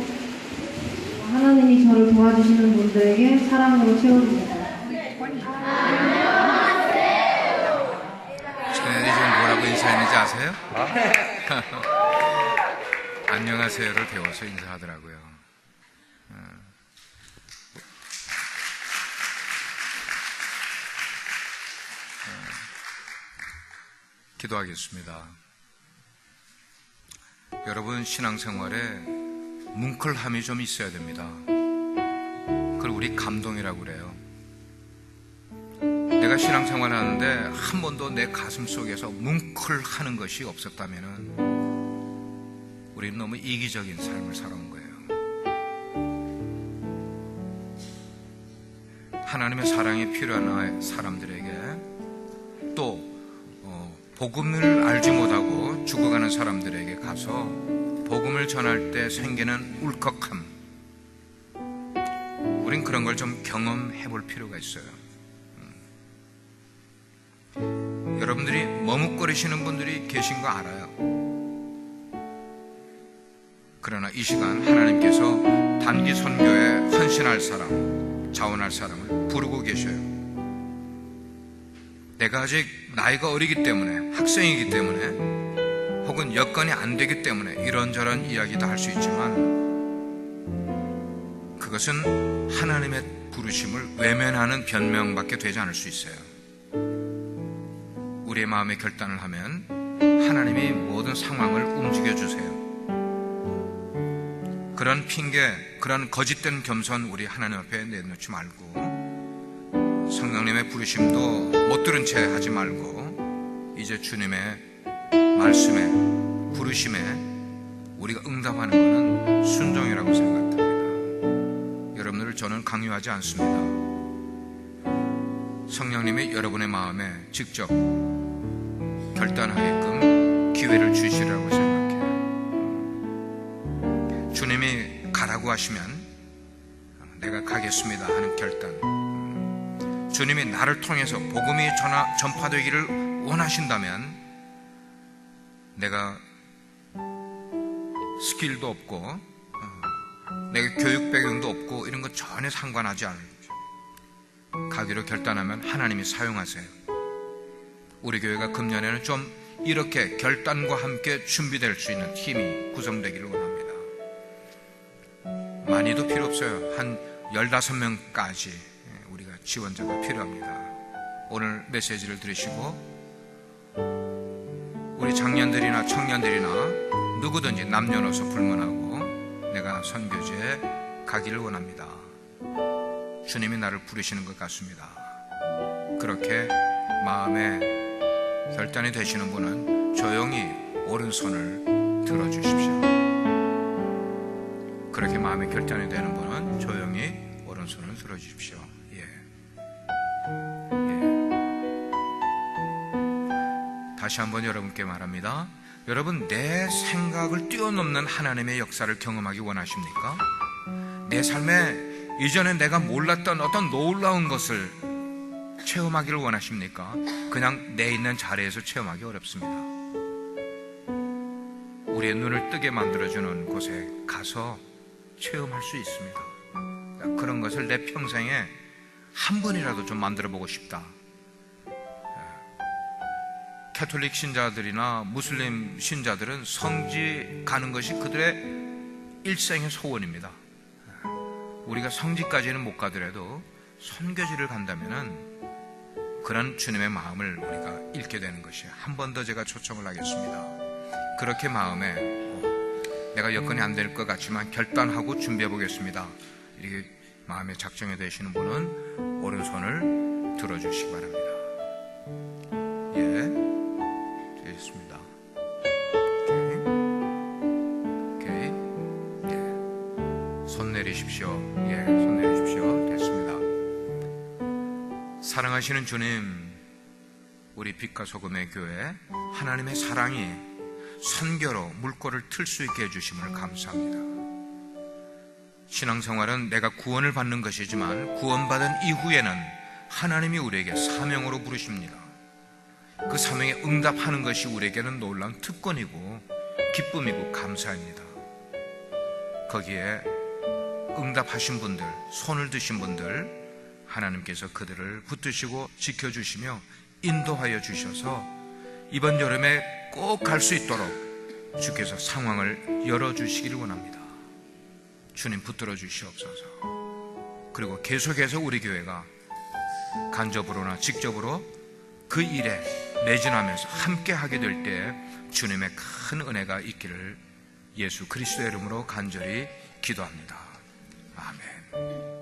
Speaker 3: 하나님이 저를 도와주시는 분들에게 사랑으로 채워줍니다.
Speaker 1: 쟤네들이 지금 뭐라고 인사했는지 아세요? 안녕하세요를 배워서 인사하더라고요. 기도하겠습니다. 여러분 신앙생활에 뭉클함이 좀 있어야 됩니다. 그걸 우리 감동이라고 그래요. 내가 신앙생활 하는데 한 번도 내 가슴 속에서 뭉클하는 것이 없었다면 우리는 너무 이기적인 삶을 살아온 거예요. 하나님의 사랑이 필요한 사람들에게 또 복음을 알지 못하고 죽어가는 사람들에게 가서 복음을 전할 때 생기는 울컥함, 우린 그런 걸 좀 경험해 볼 필요가 있어요. 여러분들이 머뭇거리시는 분들이 계신 거 알아요. 그러나 이 시간 하나님께서 단기 선교에 헌신할 사람, 자원할 사람을 부르고 계셔요. 내가 아직 나이가 어리기 때문에, 학생이기 때문에, 혹은 여건이 안 되기 때문에 이런저런 이야기도 할 수 있지만 그것은 하나님의 부르심을 외면하는 변명밖에 되지 않을 수 있어요. 우리의 마음에 결단을 하면 하나님이 모든 상황을 움직여주세요. 그런 핑계, 그런 거짓된 겸손 우리 하나님 앞에 내놓지 말고 성령님의 부르심도 못 들은 채 하지 말고 이제 주님의 말씀에, 부르심에 우리가 응답하는 것은 순종이라고 생각합니다. 여러분들을 저는 강요하지 않습니다. 성령님이 여러분의 마음에 직접 결단하게끔 기회를 주시라고 생각해요. 주님이 가라고 하시면 내가 가겠습니다 하는 결단, 주님이 나를 통해서 복음이 전파되기를 원하신다면 내가 스킬도 없고 내가 교육 배경도 없고 이런 거 전혀 상관하지 않아요. 가기로 결단하면 하나님이 사용하세요. 우리 교회가 금년에는 좀 이렇게 결단과 함께 준비될 수 있는 팀이 구성되기를 원합니다. 많이도 필요 없어요. 한 15명까지 우리가 지원자가 필요합니다. 오늘 메시지를 들으시고 우리 장년들이나 청년들이나 누구든지 남녀노소 불문하고 내가 선교지에 가기를 원합니다. 주님이 나를 부르시는 것 같습니다. 그렇게 마음에 결단이 되시는 분은 조용히 오른손을 들어주십시오. 그렇게 마음에 결단이 되는 분은 조용히 오른손을 들어주십시오. 다시 한번 여러분께 말합니다. 여러분, 내 생각을 뛰어넘는 하나님의 역사를 경험하기 원하십니까? 내 삶에 이전에 내가 몰랐던 어떤 놀라운 것을 체험하기를 원하십니까? 그냥 내 있는 자리에서 체험하기 어렵습니다. 우리의 눈을 뜨게 만들어주는 곳에 가서 체험할 수 있습니다. 그런 것을 내 평생에 한 번이라도 좀 만들어 보고 싶다. 캐톨릭 신자들이나 무슬림 신자들은 성지 가는 것이 그들의 일생의 소원입니다. 우리가 성지까지는 못 가더라도 선교지를 간다면은 그런 주님의 마음을 우리가 잃게 되는 것이, 한 번 더 제가 초청을 하겠습니다. 그렇게 마음에 내가 여건이 안 될 것 같지만 결단하고 준비해 보겠습니다. 이렇게 마음에 작정이 되시는 분은 오른손을 들어주시기 바랍니다. 예, 되겠습니다. 오케이. 예. 손 내리십시오. 예, 손 내리십시오. 됐습니다. 사랑하시는 주님, 우리 빛과 소금의 교회, 하나님의 사랑이 선교로 물꼬를 틀 수 있게 해주심을 감사합니다. 신앙생활은 내가 구원을 받는 것이지만 구원받은 이후에는 하나님이 우리에게 사명으로 부르십니다. 그 사명에 응답하는 것이 우리에게는 놀라운 특권이고 기쁨이고 감사입니다. 거기에 응답하신 분들, 손을 드신 분들, 하나님께서 그들을 붙드시고 지켜주시며 인도하여 주셔서 이번 여름에 꼭 갈 수 있도록 주께서 상황을 열어주시기를 원합니다. 주님 붙들어 주시옵소서. 그리고 계속해서 우리 교회가 간접으로나 직접으로 그 일에 매진하면서 함께 하게 될 때 주님의 큰 은혜가 있기를 예수 그리스도의 이름으로 간절히 기도합니다. 아멘.